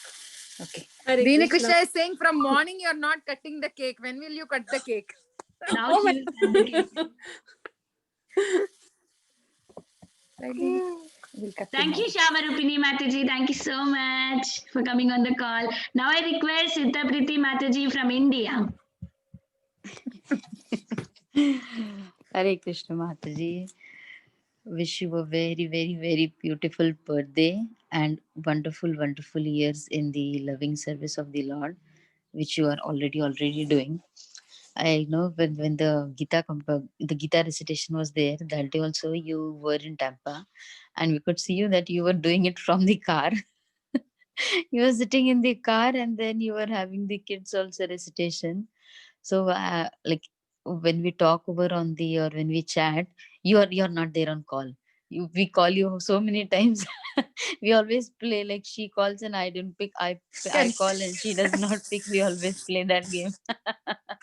Okay. Hare Dina Krishna. Krishna is saying from morning you're not cutting the cake. When will you cut the cake? Now Oh she will cut the cake. We'll cut Thank you, Shama Rupini Mataji. Thank you so much for coming on the call. Now I request Sita Priti Mataji from India. Hare Krishna Mataji. Wish you a very, very, very beautiful birthday and wonderful, wonderful years in the loving service of the Lord, which you are already doing. I know when the Gita recitation was there, that day also you were in Tampa, and we could see you that you were doing it from the car. You were sitting in the car, and then you were having the kids also recitation. So like when we talk over on the or when we chat, you're not there on call. We call you so many times. We always play like she calls and I didn't pick. I call and she does not pick. We always play that game.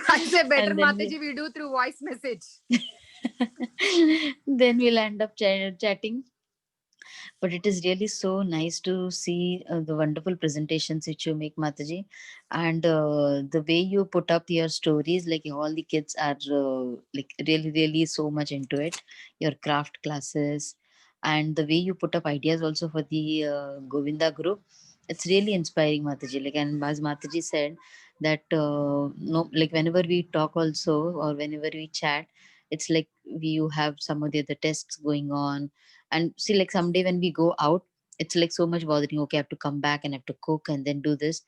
I say better, And then Mataji, we do through voice message. then we'll end up chatting. But it is really so nice to see the wonderful presentations which you make, Mataji, and the way you put up your stories. Like all the kids are like really so much into it. Your craft classes and the way you put up ideas also for the Govinda group. It's really inspiring, Mataji. Like, and as Mataji said that no, like whenever we talk also or whenever we chat, it's like you have some of the other tests going on. And see, like someday when we go out, it's like so much bothering. Okay, I have to come back and I have to cook and then do this.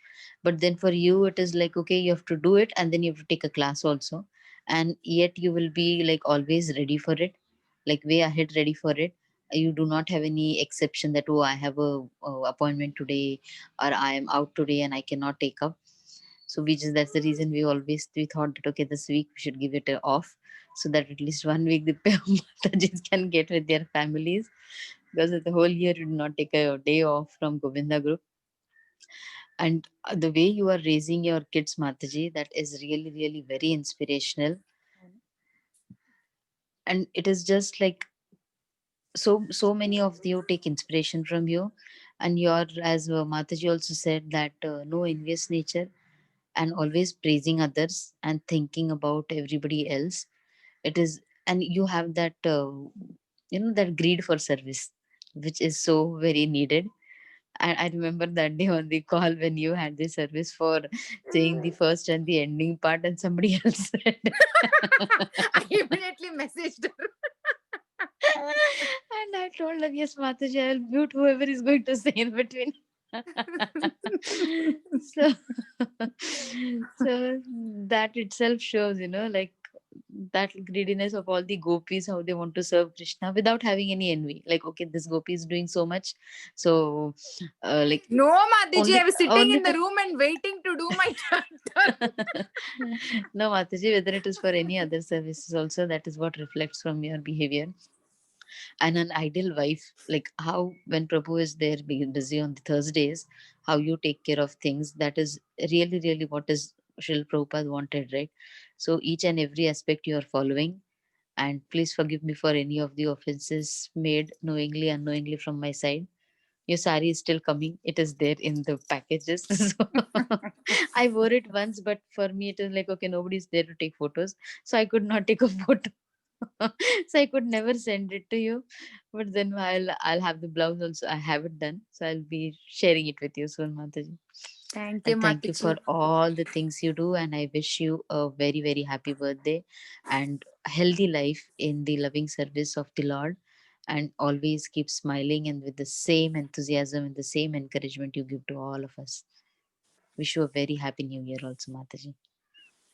But then for you, it is like, okay, you have to do it and then you have to take a class also. And yet you will be like always ready for it, like way ahead ready for it. You do not have any exception that, oh, I have a appointment today or I am out today and I cannot take up. So that's the reason we thought that, okay, this week we should give it a off so that at least 1 week the Matajis can get with their families, because the whole year you do not take a day off from Govinda group. And the way you are raising your kids, Mataji, that is really very inspirational. And it is just like so many of you take inspiration from you. And you're, as Mataji also said, that no envious nature and always praising others and thinking about everybody else. It is, and you have that that greed for service, which is so very needed. And I remember that day on the call when you had the service for saying the first and the ending part, and somebody else said. I immediately messaged her. And I told her, yes, Mataji, I'll mute whoever is going to say in between. so so that itself shows, like that greediness of all the gopis, how they want to serve Krishna without having any envy. Like, okay, this gopi is doing so much, so like No, Mataji, I was sitting only in the to room and waiting to do my turn. no, Mataji, whether it is for any other services also, that is what reflects from your behavior. And an ideal wife, like how when Prabhu is there being busy on the Thursdays, how you take care of things, that is really, really what is Srila Prabhupada wanted, right? So each and every aspect you are following. And please forgive me for any of the offenses made knowingly, unknowingly from my side. Your sari is still coming. It is there in the packages. So I wore it once, but for me it is like, okay, nobody's there to take photos. So I could not take a photo. So I could never send it to you. But then I'll have the blouse also. I have it done. So I'll be sharing it with you soon, Mataji. Thank you, And thank you for Mataji. all the things you do. And I wish you a very, very happy birthday and healthy life in the loving service of the Lord. And always keep smiling and with the same enthusiasm and the same encouragement you give to all of us. Wish you a very happy new year also, Mataji.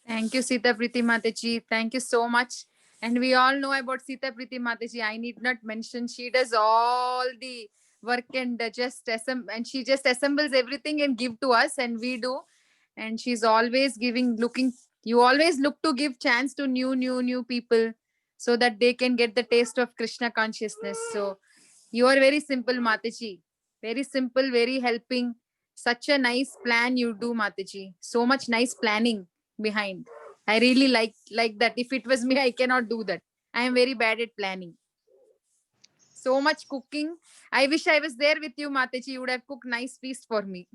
Thank you, Sita Priti Mataji. Thank you so much. And we all know about Sita Priti Mataji. I need not mention. She does all the work and and she just assembles everything and give to us, and we do. And she's always looking. You always look to give chance to new people, so that they can get the taste of Krishna consciousness. So you are very simple, Mataji. Very simple, very helping. Such a nice plan you do, Mataji. So much nice planning behind. I really like that. If it was me, I cannot do that. I am very bad at planning. So much cooking. I wish I was there with you, Mataji. You would have cooked nice feast for me.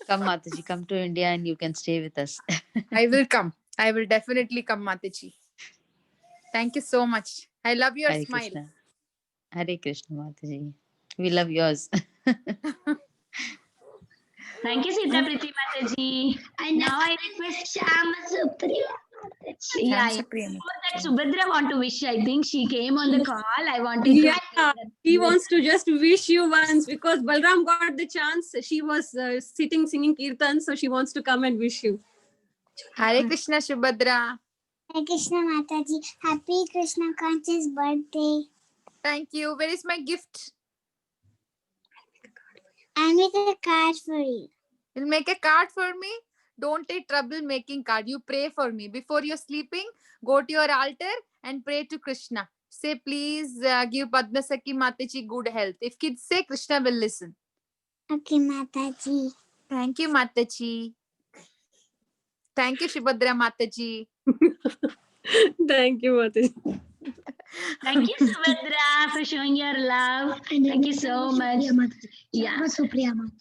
Come, Mataji, come to India and you can stay with us. I will come. I will definitely come, Mataji. Thank you so much. I love your Hare smile. Krishna. Hare Krishna, Mataji. We love yours. Thank you, Sita Priti Mataji. And now I request Shama Supriya. Yeah, before that, Subhadra want to wish. I think she came on the call. I wanted to. Yeah, he wants to just wish you once because Balram got the chance. She was sitting singing kirtan, so she wants to come and wish you. Hare Krishna, Subhadra. Hare Krishna Mataji. Happy Krishna conscious birthday. Thank you. Where is my gift? I'll make a card for you. You'll make a card for me? Don't take trouble making card. You pray for me. Before you're sleeping, go to your altar and pray to Krishna. Say, please give Padmasakhi Mataji good health. If kids say, Krishna will listen. Okay, Mataji. Thank you, Mataji. Thank you, Shubhadra Mataji. Thank you, Mataji. Thank you, Subhadra, for showing your love. Thank you so much. Yeah.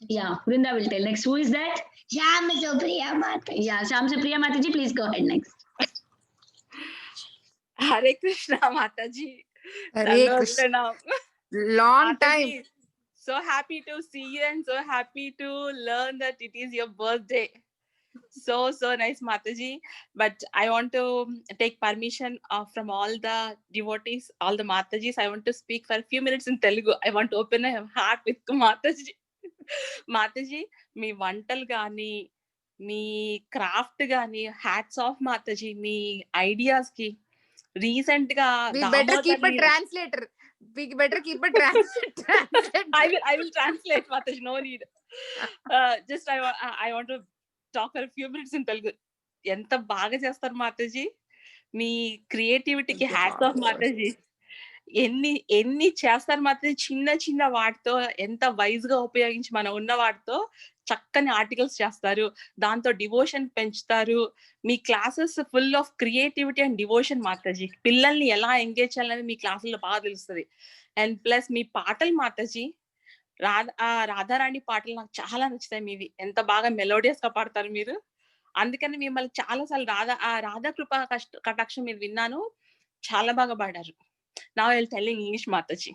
Yeah, Vrinda will tell next. Who is that? Shama Supriya Mataji. Yeah, Sham Supriya Mataji, please go ahead next. Hare Krishna Mataji. Hare Krishna. Long time. So happy to see you and so happy to learn that it is your birthday. So nice, Mataji. But I want to take permission from all the devotees, all the Matajis. I want to speak for a few minutes in Telugu. I want to open a heart with Mataji. Mataji, మీ వంటలు కానీ మీ craft కానీ hats off Mataji మీ ideas కి recent గా We better keep a translator. We better keep a translator. I will translate, Mataji. No need. Just I want to talk for a few minutes in Telugu. ఎంత బాగా చేస్తారు మాతాజీ. మీ క్రియేటివిటీకి hats off Mataji. ఎన్ని చేస్తారు మాత్రం చిన్న వాటితో ఎంత వైజ్ గా ఉపయోగించి మనం ఉన్న వాటితో చక్కని ఆర్టికల్స్ చేస్తారు. దాంతో డివోషన్ పెంచుతారు. మీ classes full of creativity and devotion Mataji. పిల్లల్ని ఎలా ఎంగేజ్ చేయాలని మీ క్లాసుల్లో బాగా తెలుస్తుంది. అండ్ ప్లస్ మీ పాటలు మాతాజీ, రాధారాణి పాటలు నాకు చాలా నచ్చుతాయి మీవి. ఎంత బాగా మెలోడియస్ గా పాడతారు మీరు. అందుకని మిమ్మల్ని చాలా సార్లు రాధా కృపా కటాక్షం మీరు విన్నాను. చాలా బాగా పాడారు. Now I'll tell in English, Mataji.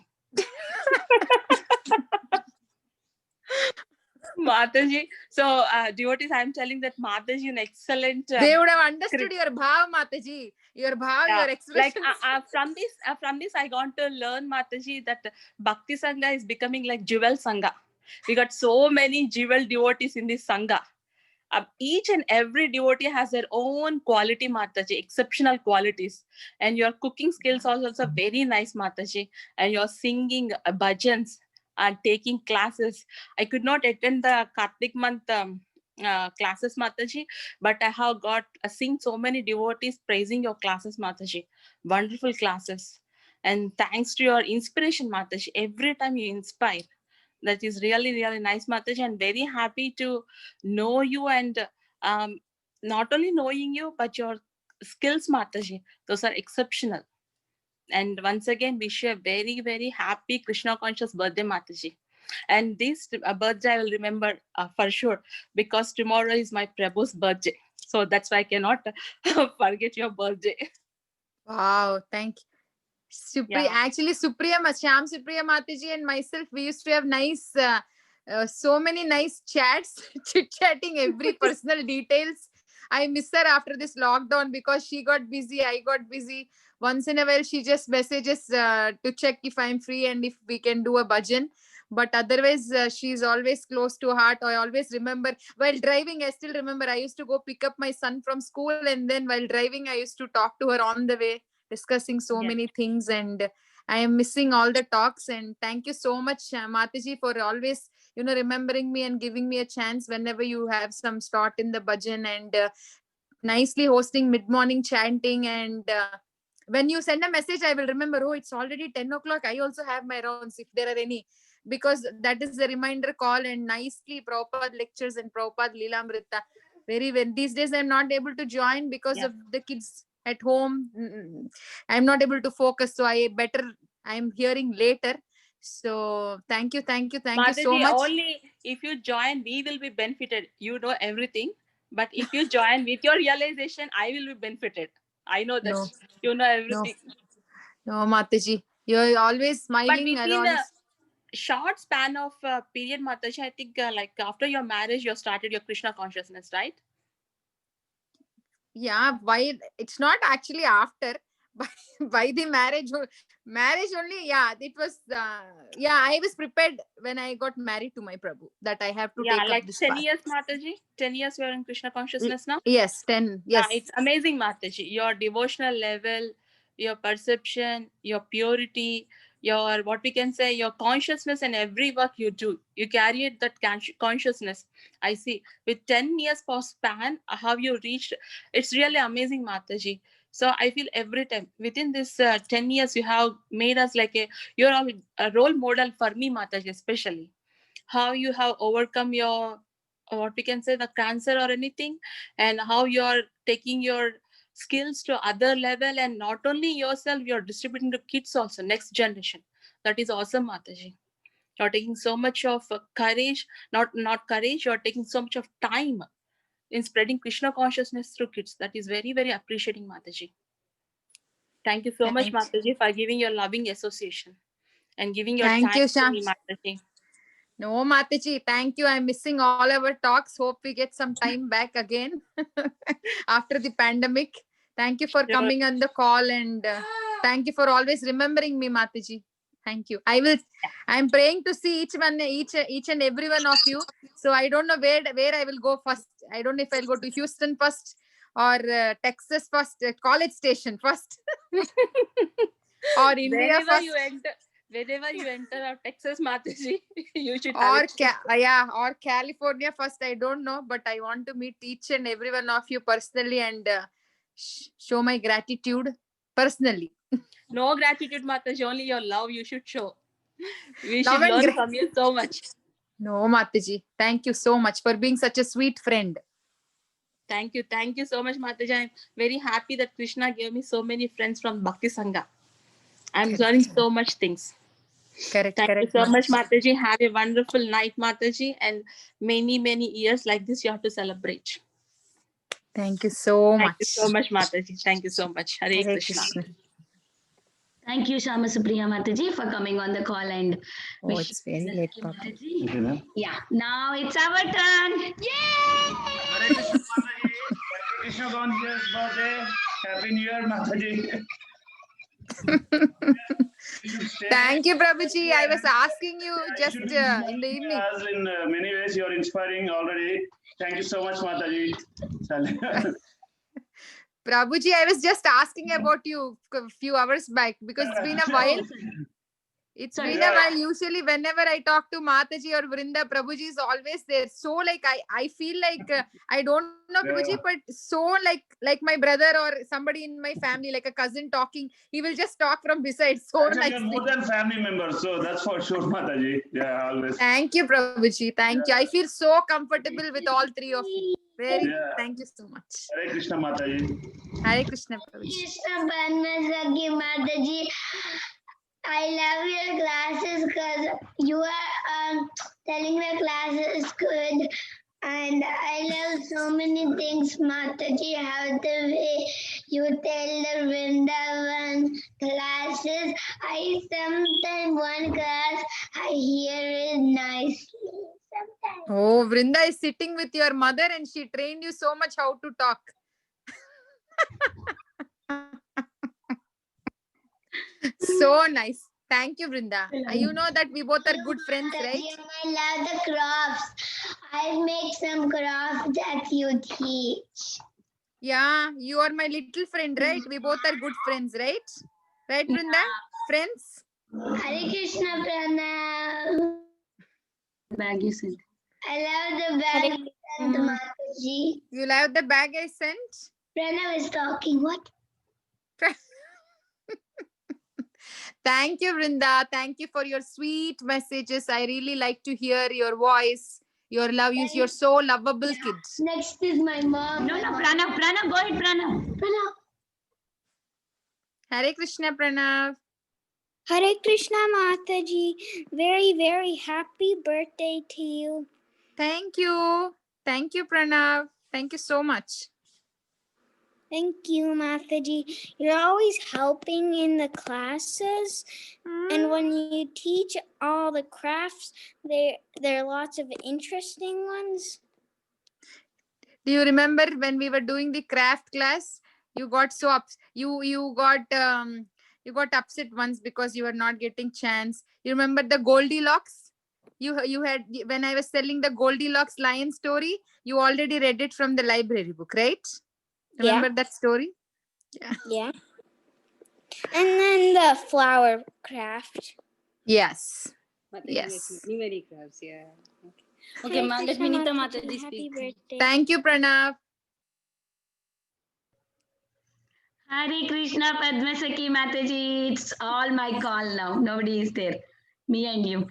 Mataji. So, devotees, I'm telling that Mataji an excellent. They would have understood your bhav, Mataji. Your bhav, your expressions. Like from this, I got to learn, Mataji, that Bhakti Sangha is becoming like Jewel Sangha. We got so many jewel devotees in this Sangha. Each and every devotee has their own quality, Mataji, exceptional qualities. And your cooking skills are also very nice, Mataji. And your singing bhajans and taking classes. I could not attend the Kartik month classes, Mataji, but I have got seen so many devotees praising your classes, Mataji. Wonderful classes. And thanks to your inspiration, Mataji, every time you inspire. That is really, really nice, Mataji. I'm very happy to know you, and not only knowing you, but your skills, Mataji. Those are exceptional. And once again, wish you a very, very happy Krishna conscious birthday, Mataji. And this birthday I will remember for sure, because tomorrow is my Prabhu's birthday. So that's why I cannot forget your birthday. Wow, thank you. Actually, Supriya, Shyam Supriya Mataji and myself, we used to have nice, so many nice chats, chit-chatting every personal details. I miss her after this lockdown because she got busy, I got busy. Once in a while, she just messages to check if I'm free and if we can do a bhajan. But otherwise, she's always close to heart. I always remember while driving, I still remember I used to go pick up my son from school, and then while driving, I used to talk to her on the way, discussing so many things, and I am missing all the talks. And thank you so much, Mataji, for always, remembering me and giving me a chance whenever you have some slot in the bhajan, and nicely hosting mid-morning chanting. And when you send a message, I will remember, oh, it's already 10 o'clock. I also have my rounds if there are any, because that is the reminder call. And nicely Prabhupada lectures and Prabhupada Leelamrita. Very well. These days I'm not able to join because of the kids at home. I'm not able to focus, so I'm hearing later. So thank you Mataji, so much. only if you join, we will be benefited. You know everything, but if you join with your realization, I will be benefited. I know that you know everything. No, Mataji, you're always smiling. But within a short span of period, Mataji, I think like after your marriage, you started your Krishna consciousness, right? Yeah, why it's not actually after, by the marriage only. Yeah, it was I was prepared when I got married to my Prabhu that I have to take like up this 10 path. years, Mataji. 10 years you're in Krishna consciousness now? Yes, 10. Yes. It's amazing, Mataji. Your devotional level, your perception, your purity, your, what we can say, your consciousness, and every work you do, you carry it, that consciousness. I see with 10 years per span, how you reached. It's really amazing, Mataji. So I feel every time within this 10 years, you have made us like you're a role model for me, Mataji, especially. How you have overcome your, what we can say, the cancer or anything, and how you're taking your skills to other level, and not only yourself, you're distributing to kids also, next generation. That is awesome, Mataji. You're taking so much of courage, not courage, you're taking so much of time in spreading Krishna consciousness through kids. That is very, very appreciating, Mataji. Thank you so much, Mataji, for giving your loving association and giving your Thank time you, to me, Shams. Mataji. No, Mataji, thank you. I'm missing all our talks. Hope we get some time back again after the pandemic. Thank you for coming on the call, and thank you for always remembering me, Mataji. Thank you. I'm praying to see each and every one of you. So I don't know where I will go first. I don't know if I'll go to Houston first or Texas first, College Station first, or India first. Whenever you enter Texas, Mataji, you should or California first. I don't know, but I want to meet each and every one of you personally and show my gratitude personally. No gratitude, Mataji, only your love you should show. We should learn from you so much. No, Mataji, thank you so much for being such a sweet friend. Thank you so much, Mataji. I'm very happy that Krishna gave me so many friends from Bhakti Sangha. I'm learning so much things. Correct. Thank you so much, Mataji. Have a wonderful night, Mataji, and many, many years like this you have to celebrate. Thank you so much. Thank you so much, Mataji. Thank you so much. Hare Krishna. Thank you, Shama Supriya Mataji, for coming on the call and it's very late, Papa. Yeah, now it's our turn. Yay! Hare Krishna, Mataji. Krishna conscious birthday. Happy New Year, Mataji. You should stay. Thank you, Prabhuji. I was asking you You just should be in the evening. As in many ways, you are inspiring already. Thank you so much, Mataji. Prabhuji, I was just asking about you a few hours back because it's been a while. It's been a while. Usually, whenever I talk to Mataji or Vrinda, Prabhuji is always there. So, like, I feel like I don't know Prabhuji, but so like my brother or somebody in my family, like a cousin talking, he will just talk from beside. So Actually, you're nicely. more than family members, so that's for sure, Mataji. Yeah, always. Thank you, Prabhuji. Thank you. I feel so comfortable with all three of you. Very. Yeah. Thank you so much. Hare Krishna, Mataji. Hare Krishna, Prabhuji. Krishna Padmasaki Mataji, I love your classes because you are telling the classes good. And I love so many things, Mataji, how the way you tell the Vrindavan classes. I sometimes one class, I hear it nicely. Sometimes. Oh, Vrinda is sitting with your mother and she trained you so much how to talk. So nice. Thank you, Vrinda. You know that we both are good friends, right? I love the crafts. I make some crafts that you teach. Yeah, you are my little friend, right? We both are good friends, right? Right, Vrinda? Friends? Hare Krishna Pranav. Bag you sent. I love the bag you sent, Mataji. You love the bag I sent? Pranav is talking. What? Thank you, Vrinda. Thank you for your sweet messages. I really like to hear your voice, your love. You're so lovable kids. Next is my mom. No, Pranav, go ahead, Pranav. Hare Krishna, Pranav. Hare Krishna, Mataji. Very, very happy birthday to you. Thank you. Thank you, Pranav. Thank you so much. Thank you, Mataji. You're always helping in the classes. And when you teach all the crafts, there are lots of interesting ones. Do you remember when we were doing the craft class? You got so you got upset once because you were not getting chance. You remember the Goldilocks? You had, when I was telling the Goldilocks lion story, you already read it from the library book, right? Remember that story? Yeah. And then the flower craft. Yes. Yes. Many crafts, yeah. Okay, Okay, let Krishna Vinita Mataji, Mataji happy speak. birthday. Thank you, Pranav. Hare Krishna Padmasaki Mataji. It's all my call now. Nobody is there. Me and you.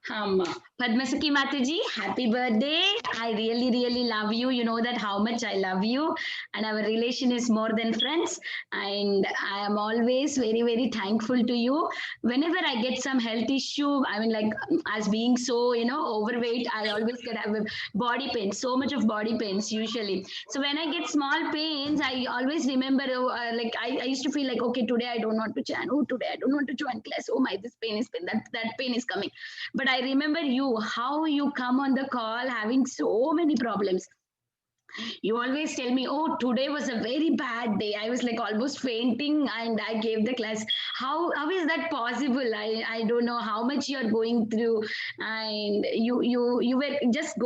Padmasaki Mataji, happy birthday. I really, really love you. You know that how much I love you. And our relation is more than friends. And I am always very, very thankful to you. Whenever I get some health issue, I mean, like as being so, overweight, I always get body pain, so much of body pains usually. So when I get small pains, I always remember, I used to feel like, okay, today I don't want to chant. Oh, today I don't want to join class. Oh my, this pain is pain. That pain is coming. But I remember you, how you come on the call having so many problems. You always tell me, oh, today was a very bad day. I was like almost fainting and I gave the class. How is that possible? I don't know how much you're going through. And you were just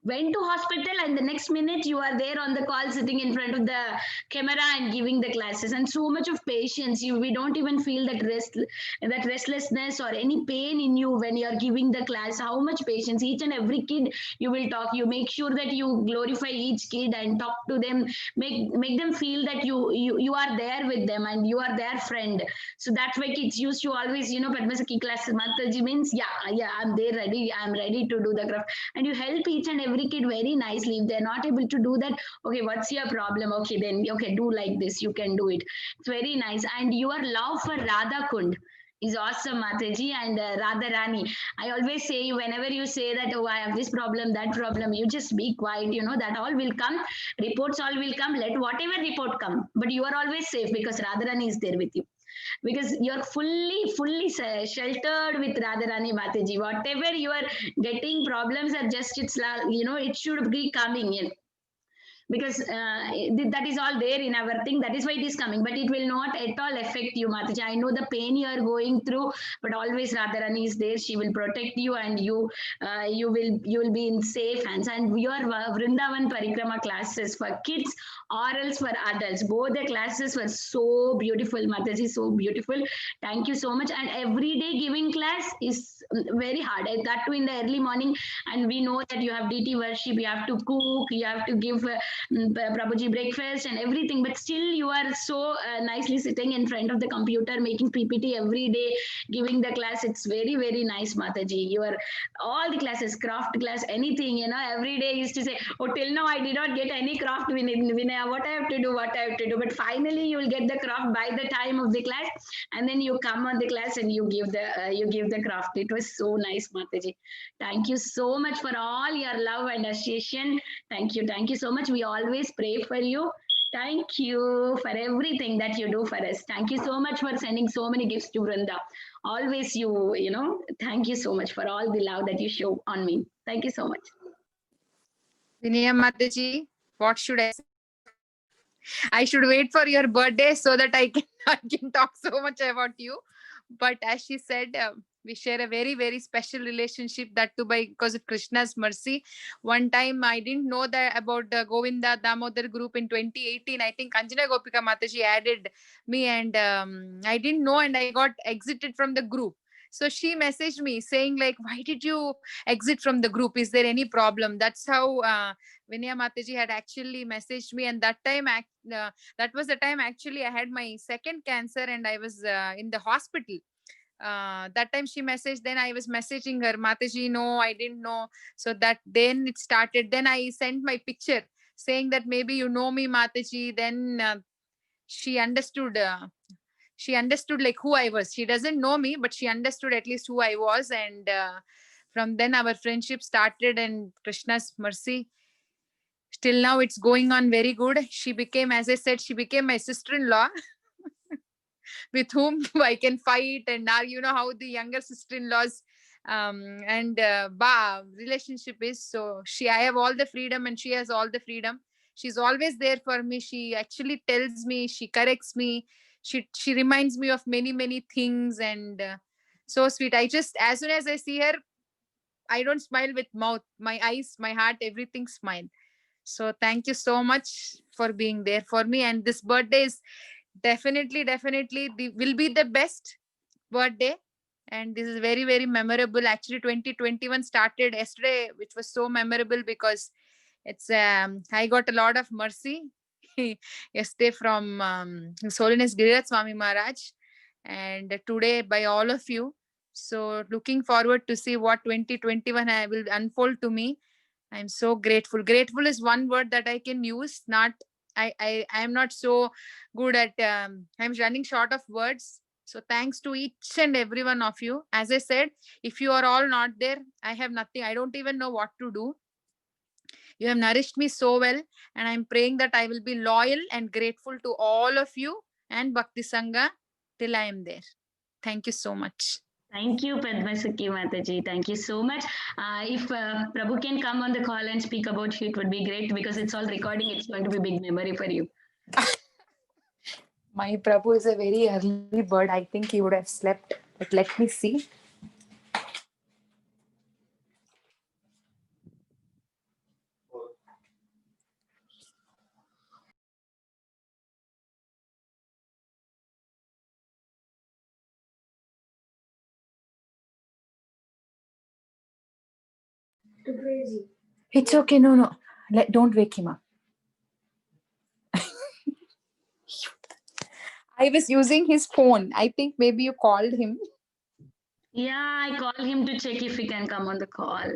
went to hospital and the next minute you are there on the call sitting in front of the camera and giving the classes, and so much of patience. We don't even feel that restlessness or any pain in you when you are giving the class. How much patience. Each and every kid you will talk, you make sure that you glorify each kid and talk to them, make them feel that you are there with them and you are their friend. So that's why kids used to always, Padmasaki class, Mataji means I'm there ready, I'm ready to do the craft, and you help each and every kid very nicely. If they're not able to do that, okay, what's your problem? Okay, then do like this, you can do it. It's very nice. And your love for Radha Kund is awesome, Mataji, and Radha Rani. I always say, whenever you say that, oh, I have this problem, that problem, you just be quiet, that all will come. Reports all will come. Let whatever report come. But you are always safe because Radha Rani is there with you. Because you're fully sheltered with Radharani Mataji. Whatever you are getting problems are just, it should be coming in. because that is all there in our thing. That is why it is coming, but it will not at all affect you, Mataji. I know the pain you are going through, but always Radharani is there. She will protect you, and you will be in safe hands. And your Vrindavan Parikrama classes for kids or else for adults, both the classes were so beautiful, Mataji, so beautiful. Thank you so much. And every day giving class is very hard. That too in the early morning, and we know that you have DT worship, you have to cook, you have to give Prabhuji breakfast and everything, but still you are so nicely sitting in front of the computer making PPT every day, giving the class. It's very, very nice, Mataji. You are all the classes, craft class, anything, every day used to say, oh, till now I did not get any craft, Vinaya, what I have to do, but finally you will get the craft by the time of the class, and then you come on the class and you give the craft. It was so nice, Mataji. Thank you so much for all your love and association. Thank you so much. We always pray for you. Thank you for everything that you do for us. Thank you so much for sending so many gifts to Vrinda. Always thank you so much for all the love that you show on me. Thank you so much. Vinaya Mataji, what should I say? I should wait for your birthday so that I can talk so much about you. But as she said, we share a very, very special relationship, that too because of Krishna's mercy. One time I didn't know that about the Govinda Damodar group in 2018. I think Anjana Gopika Mataji added me, and I didn't know, and I got exited from the group. So she messaged me saying like, why did you exit from the group? Is there any problem? That's how Vinaya Mataji had actually messaged me. And that time, that was the time actually I had my second cancer and I was in the hospital. That time she messaged, then I was messaging her, Mataji, no, I didn't know. So that then it started. Then I sent my picture saying that maybe you know me, Mataji. Then she understood. She understood like who I was. She doesn't know me, but she understood at least who I was. And from then our friendship started, and Krishna's mercy, till now it's going on very good. She became, as I said, she became my sister-in-law with whom I can fight and argue. You know how the younger sister-in-laws and relationship is. So I have all the freedom and she has all the freedom. She's always there for me. She actually tells me, she corrects me. She reminds me of many, many things, and so sweet. I just, as soon as I see her, I don't smile with mouth. My eyes, my heart, everything smile. So thank you so much for being there for me. And this birthday is definitely will be the best birthday. And this is very, very memorable. Actually, 2021 started yesterday, which was so memorable because it's I got a lot of mercy yesterday from His Holiness Giriraj Swami Maharaj, and today by all of you. So looking forward to see what 2021 will unfold to me. I'm so grateful. Grateful is one word that I can use. I am not so good at, I'm running short of words. So thanks to each and every one of you. As I said, if you are all not there, I have nothing. I don't even know what to do. You have nourished me so well, and I'm praying that I will be loyal and grateful to all of you and Bhakti Sangha till I am there. Thank you so much. Thank you, Padmasakhi Mataji. Thank you so much. If Prabhu can come on the call and speak about you, it would be great because it's all recording. It's going to be a big memory for you. My Prabhu is a very early bird. I think he would have slept. But let me see. It's okay. No. Don't wake him up. I was using his phone. I think maybe you called him. Yeah, I call him to check if he can come on the call.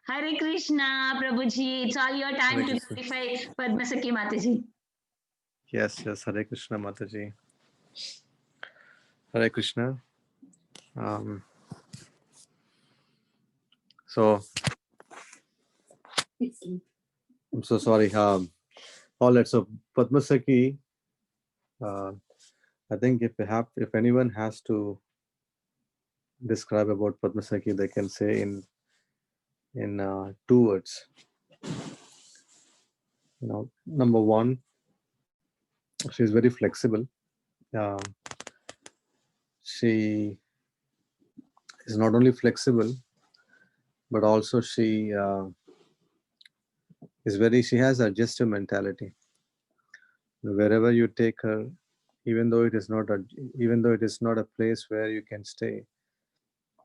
Hare Krishna, Prabhuji. It's all your time to notify Padmasakhi Mataji. Yes. Hare Krishna, Mataji. Hare Krishna. So I'm so sorry. All right. So Padmasakhi, I think if anyone has to describe about Padmasakhi, they can say in 2 words. Number one, she's very flexible. She is not only flexible, but also she has adjustive mentality. Wherever you take her, even though it is not a place where you can stay,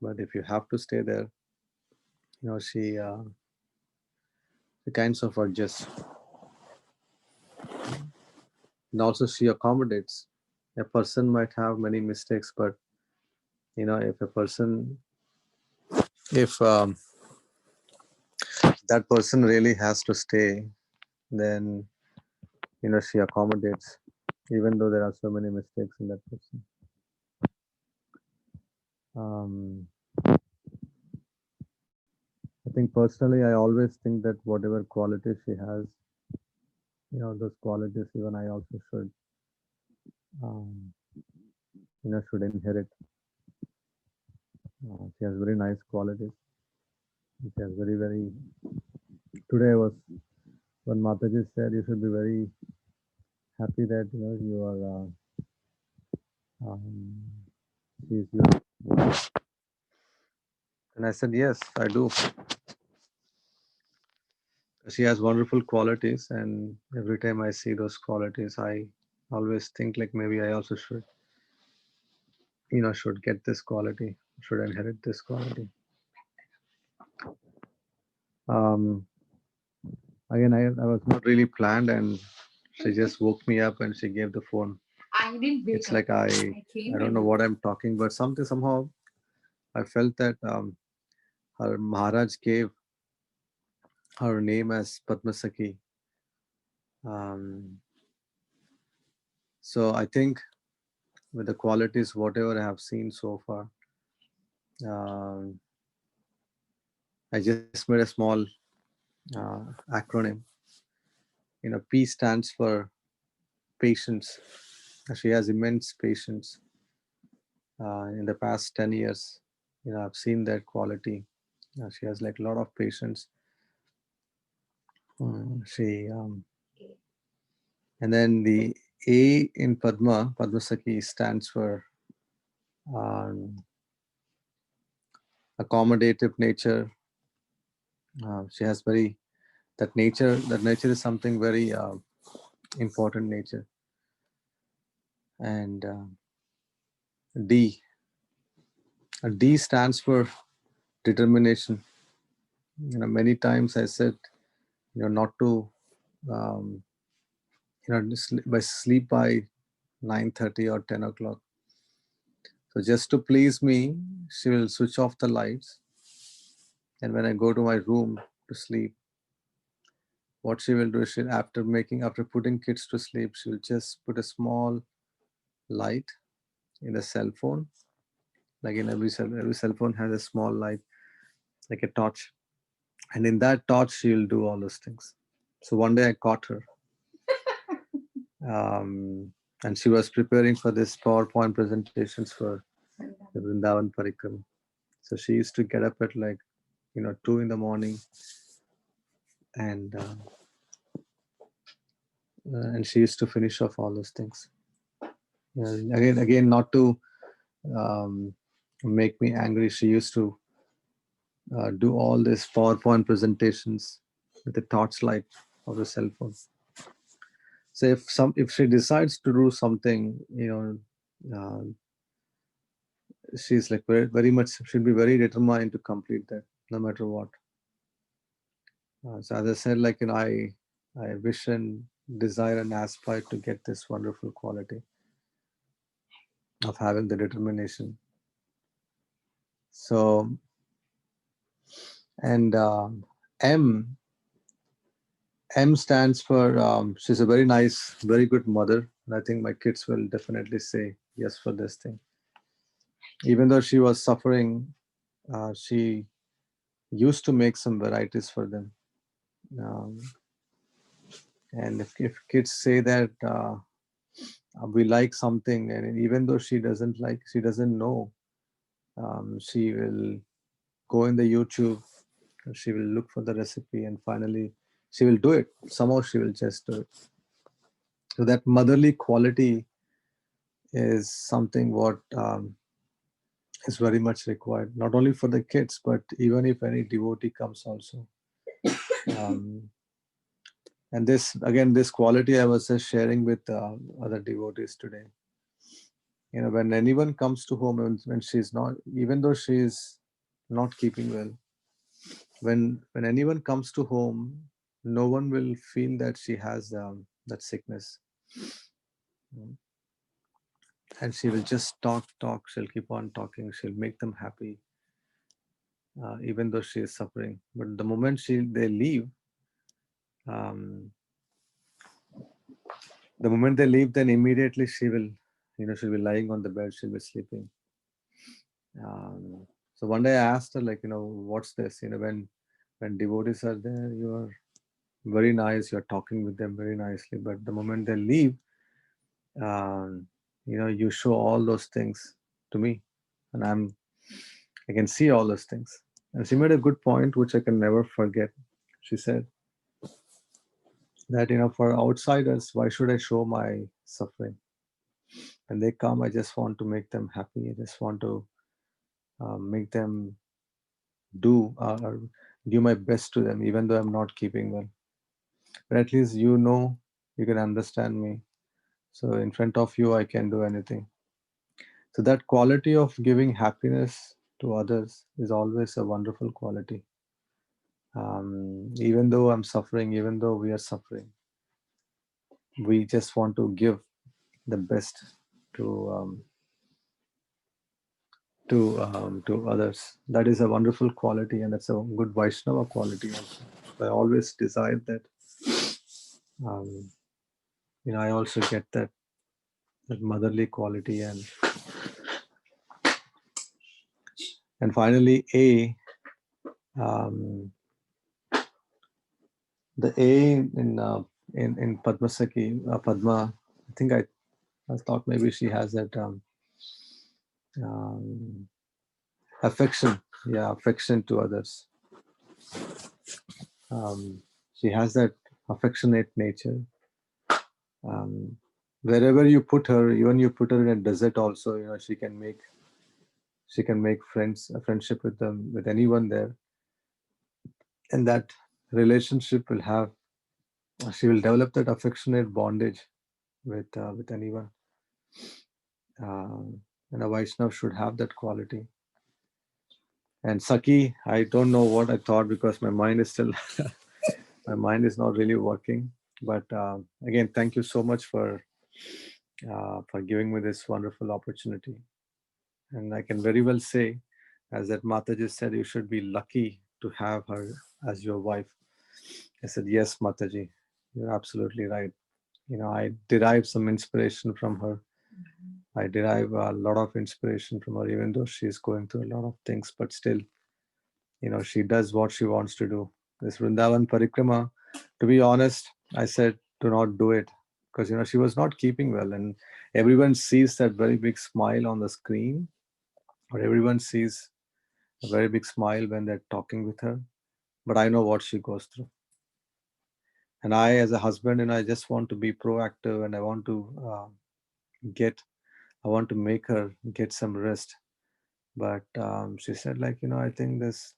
but if you have to stay there, she kinds of adjusts. And also she accommodates. A person might have many mistakes, but if that person really has to stay, then she accommodates, even though there are so many mistakes in that person. I think personally, I always think that whatever qualities she has, those qualities even I also should inherit. She has very nice qualities. She has very. Today when Mataji said you should be very happy that you are. She's your wife. And I said yes, I do. She has wonderful qualities, and every time I see those qualities, I always think like maybe I also should. Should get this quality, should inherit this quality. Again, I was not really planned, and she just woke me up and she gave the phone. I didn't wake It's up. like I don't know what I'm talking, but somehow I felt that her Maharaj gave her name as Padmasakhi. So I think with the qualities, whatever I have seen so far, I just made a small acronym. P stands for patience. She has immense patience. In the past 10 years, I've seen that quality. She has like a lot of patience. And then the A in Padmasakhi stands for accommodative nature. She has that nature is something very important nature. And D stands for determination. Many times I said not to sleep by 9:30 or 10 o'clock. So just to please me, she will switch off the lights, and when I go to my room to sleep, what she will do is after putting kids to sleep, she will just put a small light in the cell phone. Like in every cell phone has a small light, like a torch, and in that torch she will do all those things. So one day I caught her, and she was preparing for this PowerPoint presentations for the Vrindavan Parikrama. So she used to get up at 2 in the morning, and she used to finish off all those things. Again, not to make me angry, she used to do all these PowerPoint presentations with the torchlight of the cell phone. So if she decides to do something, she's like very much, she'll be very determined to complete that, no matter what. So as I said, I wish and desire and aspire to get this wonderful quality of having the determination. So, and M stands for, she's a very nice, very good mother. And I think my kids will definitely say yes for this thing. Even though she was suffering, she used to make some varieties for them. And if kids say that we like something, and even though she doesn't know, she will go in the YouTube, she will look for the recipe, and finally she will do it. Somehow she will just do it. So that motherly quality is something what is very much required, not only for the kids, but even if any devotee comes also. And this quality I was just sharing with other devotees today. When anyone comes to home, when she's not, even though she's not keeping well, when anyone comes to home, no one will feel that she has that sickness. And she will just talk. She'll keep on talking. She'll make them happy, even though she is suffering. But the moment they leave, then immediately she'll be lying on the bed. She'll be sleeping. So one day I asked her, what's this? When devotees are there, you are very nice. You're talking with them very nicely. But the moment they leave, you show all those things to me, and I can see all those things. And she made a good point, which I can never forget. She said that, for outsiders, why should I show my suffering? When they come, I just want to make them happy. I just want to make them do or give my best to them, even though I'm not keeping well. But at least you can understand me. So in front of you, I can do anything. So that quality of giving happiness to others is always a wonderful quality. Even though I'm suffering, even though we are suffering, we just want to give the best to others. That is a wonderful quality, and that's a good Vaishnava quality also. I always desire that. I also get that motherly quality, and finally A. The A in Padma Sakhi, Padma. I think I thought maybe she has that affection. Yeah, affection to others. She has that affectionate nature. Wherever you put her, even you put her in a desert also, she can make friends, a friendship with anyone there, and that relationship she will develop that affectionate bondage with anyone. And a Vaishnav should have that quality. And Sakhi, I don't know what I thought, because my mind is still my mind is not really working. But again, thank you so much for giving me this wonderful opportunity. And I can very well say, as that Mataji said, you should be lucky to have her as your wife. I said, yes, Mataji, you're absolutely right. I derive some inspiration from her. I derive a lot of inspiration from her, even though she's going through a lot of things, but still, she does what she wants to do. This Vrindavan Parikrama, to be honest, I said, do not do it, because, she was not keeping well, and everyone sees that very big smile on the screen, or everyone sees a very big smile when they're talking with her. But I know what she goes through. And I, as a husband, I just want to be proactive, and I want to make her get some rest. But she said, I think this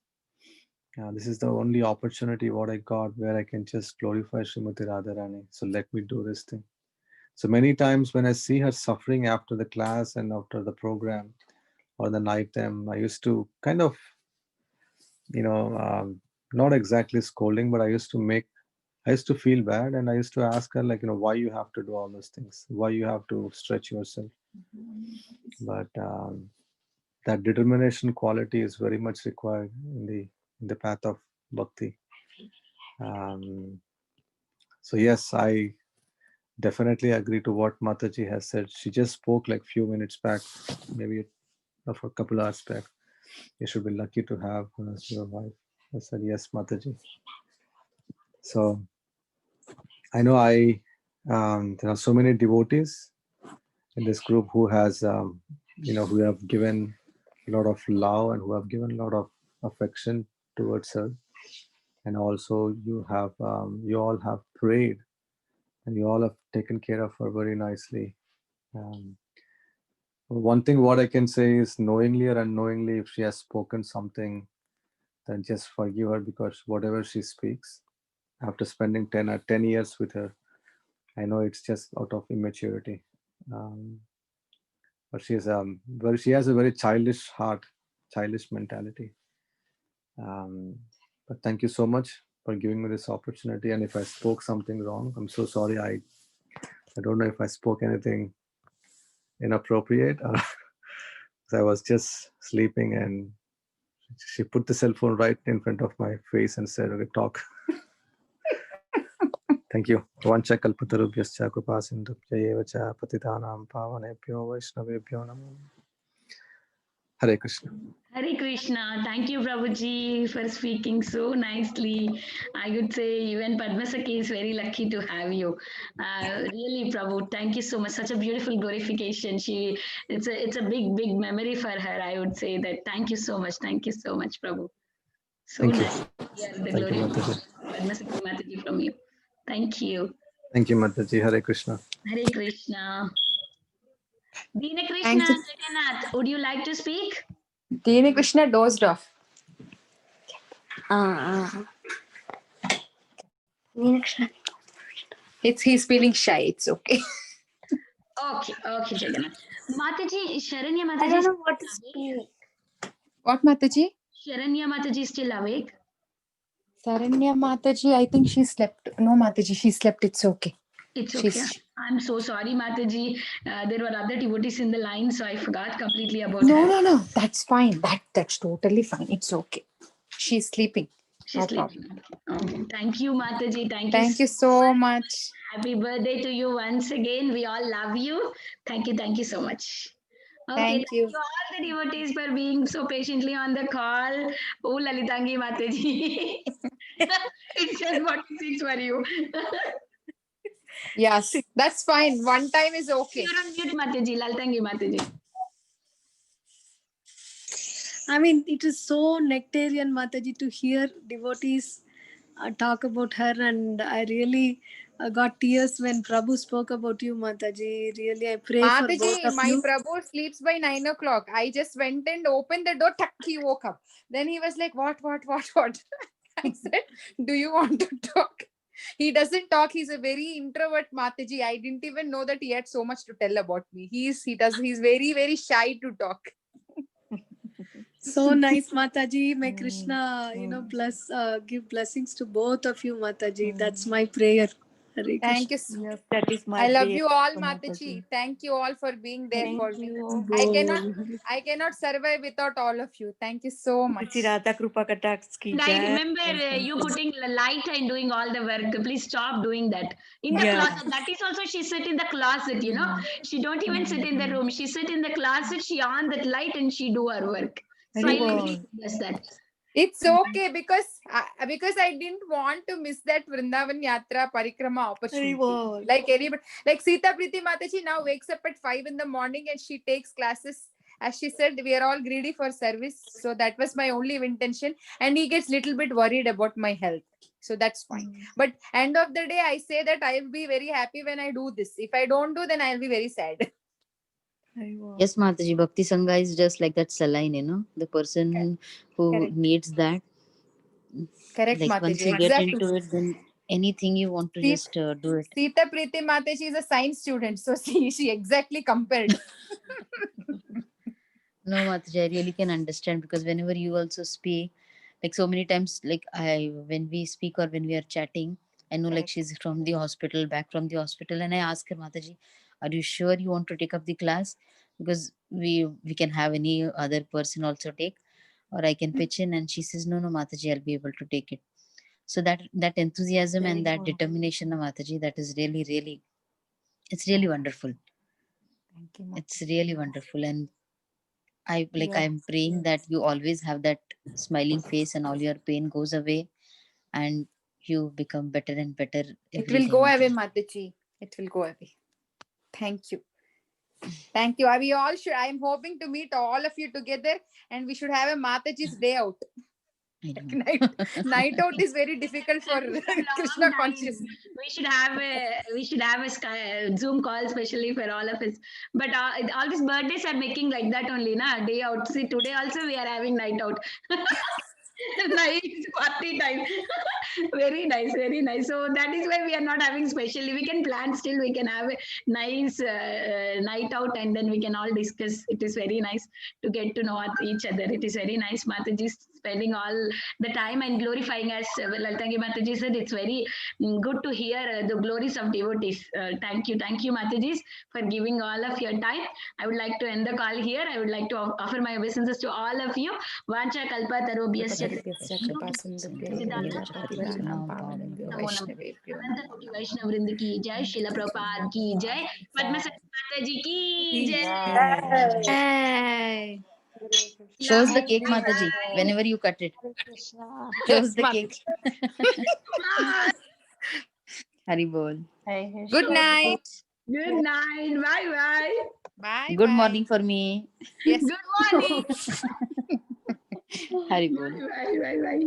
is the only opportunity what I got where I can just glorify Srimati Radharani. So let me do this thing. So many times when I see her suffering after the class and after the program or the night time, I used to kind of, not exactly scolding, but I used to feel bad, and I used to ask her, why you have to do all those things, why you have to stretch yourself. But that determination quality is very much required in the path of bhakti. So yes, I definitely agree to what Mataji has said. She just spoke like few minutes back, maybe for a couple hours back. You should be lucky to have her as your wife. I said, yes, Mataji. So I know there are so many devotees in this group who has, who have given a lot of love and who have given a lot of affection towards her. and also you all have prayed, and you all have taken care of her very nicely. One thing what I can say is, knowingly or unknowingly, if she has spoken something, then just forgive her, because whatever she speaks, after spending 10 years with her, I know it's just out of immaturity. But she has a very childish heart, childish mentality. But thank you so much for giving me this opportunity. And if I spoke something wrong, I'm so sorry. I don't know if I spoke anything inappropriate, or I was just sleeping, and she put the cell phone right in front of my face and said, "Okay, talk." Thank you. Vancha kalpatarubhyascha kripa sindhubhya eva cha patitanam pavanebhyo vaishnavebhyo namo. Hare Krishna. Hare Krishna. Thank you, Prabhuji, for speaking so nicely. I would say even Padmasaki is very lucky to have you. Really, Prabhu, thank you so much. Such a beautiful glorification. It's a big memory for her. I would say that. Thank you so much. Thank you so much, Prabhu. So Thank you. nice to hear the Thank you, glorification Mataji. of Padmasaki Mataji from you. Thank you. Thank you, Mataji. Hare Krishna. Hare Krishna. Dina Krishna Thank you. Jagannath, would you like to speak? Dini Krishna dozed off. He's feeling shy. It's okay. Okay, Jagannath. Mataji, Sharanya Mataji. I don't know what to speak. What, Mataji? Sharanya Mataji is still awake. Saranya Mataji, I think she slept. No, Mataji, she slept. It's okay. It's okay. I'm so sorry, Mataji. There were other devotees in the line, so I forgot completely about her. No. That's fine. That's totally fine. It's okay. She's sleeping. She's sleeping. Okay. Thank you, Mataji. Thank you so much. Happy birthday to you once again. We all love you. Thank you so much. Okay, Thank you. all the devotees for being so patiently on the call. Oh, Lalitangi Mataji. It's just 46 for you. Yes, that's fine. One time is okay. You're on mute, Mataji. Lalitangi Mataji. I mean, it is so nectarian, Mataji, to hear devotees talk about her, and I really got tears when Prabhu spoke about you, Mataji. Really, I pray for both Mataji, of my you. Prabhu sleeps by 9 o'clock. I just went and opened the door. Tuck, he woke up. Then he was like, what? I said, do you want to talk? He doesn't talk. He's a very introvert, Mataji. I didn't even know that he had so much to tell about me. He's very, very shy to talk. So nice, Mataji. May Krishna, give blessings to both of you, Mataji. That's my prayer. Hare Thank you. Krishna. Yes, that is I love you all, Mataji. Thank you all for being there for me. I cannot survive without all of you. Thank you so much. And I remember you putting the light and doing all the work. Please stop doing that. In the closet. That is also, she sit in the closet, She don't even sit in the room. She sit in the closet, she on that light and she do her work. Silently does that. It's okay because I didn't want to miss that Vrindavan Yatra Parikrama opportunity. Like anybody, like Sita Priti Mataji now wakes up at 5 in the morning and she takes classes. As she said, we are all greedy for service. So that was my only intention. And he gets little bit worried about my health. So that's fine. But end of the day, I say that I will be very happy when I do this. If I don't do, then I'll be very sad. Yes, Mataji, Bhakti Sangha is just like that saline, the person who needs that. Correct, like Mataji. once you get into it, then anything you want to just do it. Sita Priti Mataji is a science student, so she exactly compared. No, Mataji, I really can understand, because whenever you also speak, like so many times, like when we speak or when we are chatting, I know like she's from the hospital, back from the hospital, and I ask her, Mataji, are you sure you want to take up the class? Because we can have any other person also take, or I can pitch in. And she says, no, Mataji, I'll be able to take it. So that enthusiasm and that determination of Mataji, that is really, really, it's really wonderful. Thank you, it's really wonderful. And I'm praying that you always have that smiling face and all your pain goes away and you become better and better. It will go away, Mataji. It will go away. Thank you. Thank you. I am hoping to meet all of you together and we should have a Mataji's day out. Night out is very difficult for Krishna conscious. We should have a Zoom call especially for all of us. But all these birthdays are making like that only, na day out. See, today also we are having night out. Nice party time. Very nice, very nice. So that is why we are not having specially. We can plan still. We can have a nice night out, and then we can all discuss. It is very nice to get to know each other. It is very nice. Mataji spending all the time and glorifying us. Lalitangi Mataji said it's very good to hear the glories of devotees. Thank you, Mataji, for giving all of your time. I would like to end the call here. I would like to offer my obeisances to all of you. Vancha kalpa tarobhyasya वैष्णव वृंद की जय, शिला प्रभुपाद की जय, पद्मसखी माता जी की जय। Close the cake, Mataji. Whenever you cut it, close the cake. Hari bol. Good night. Good night. Bye bye. Bye. Good morning for me. Yes. Good morning. Hari bol. Bye bye bye.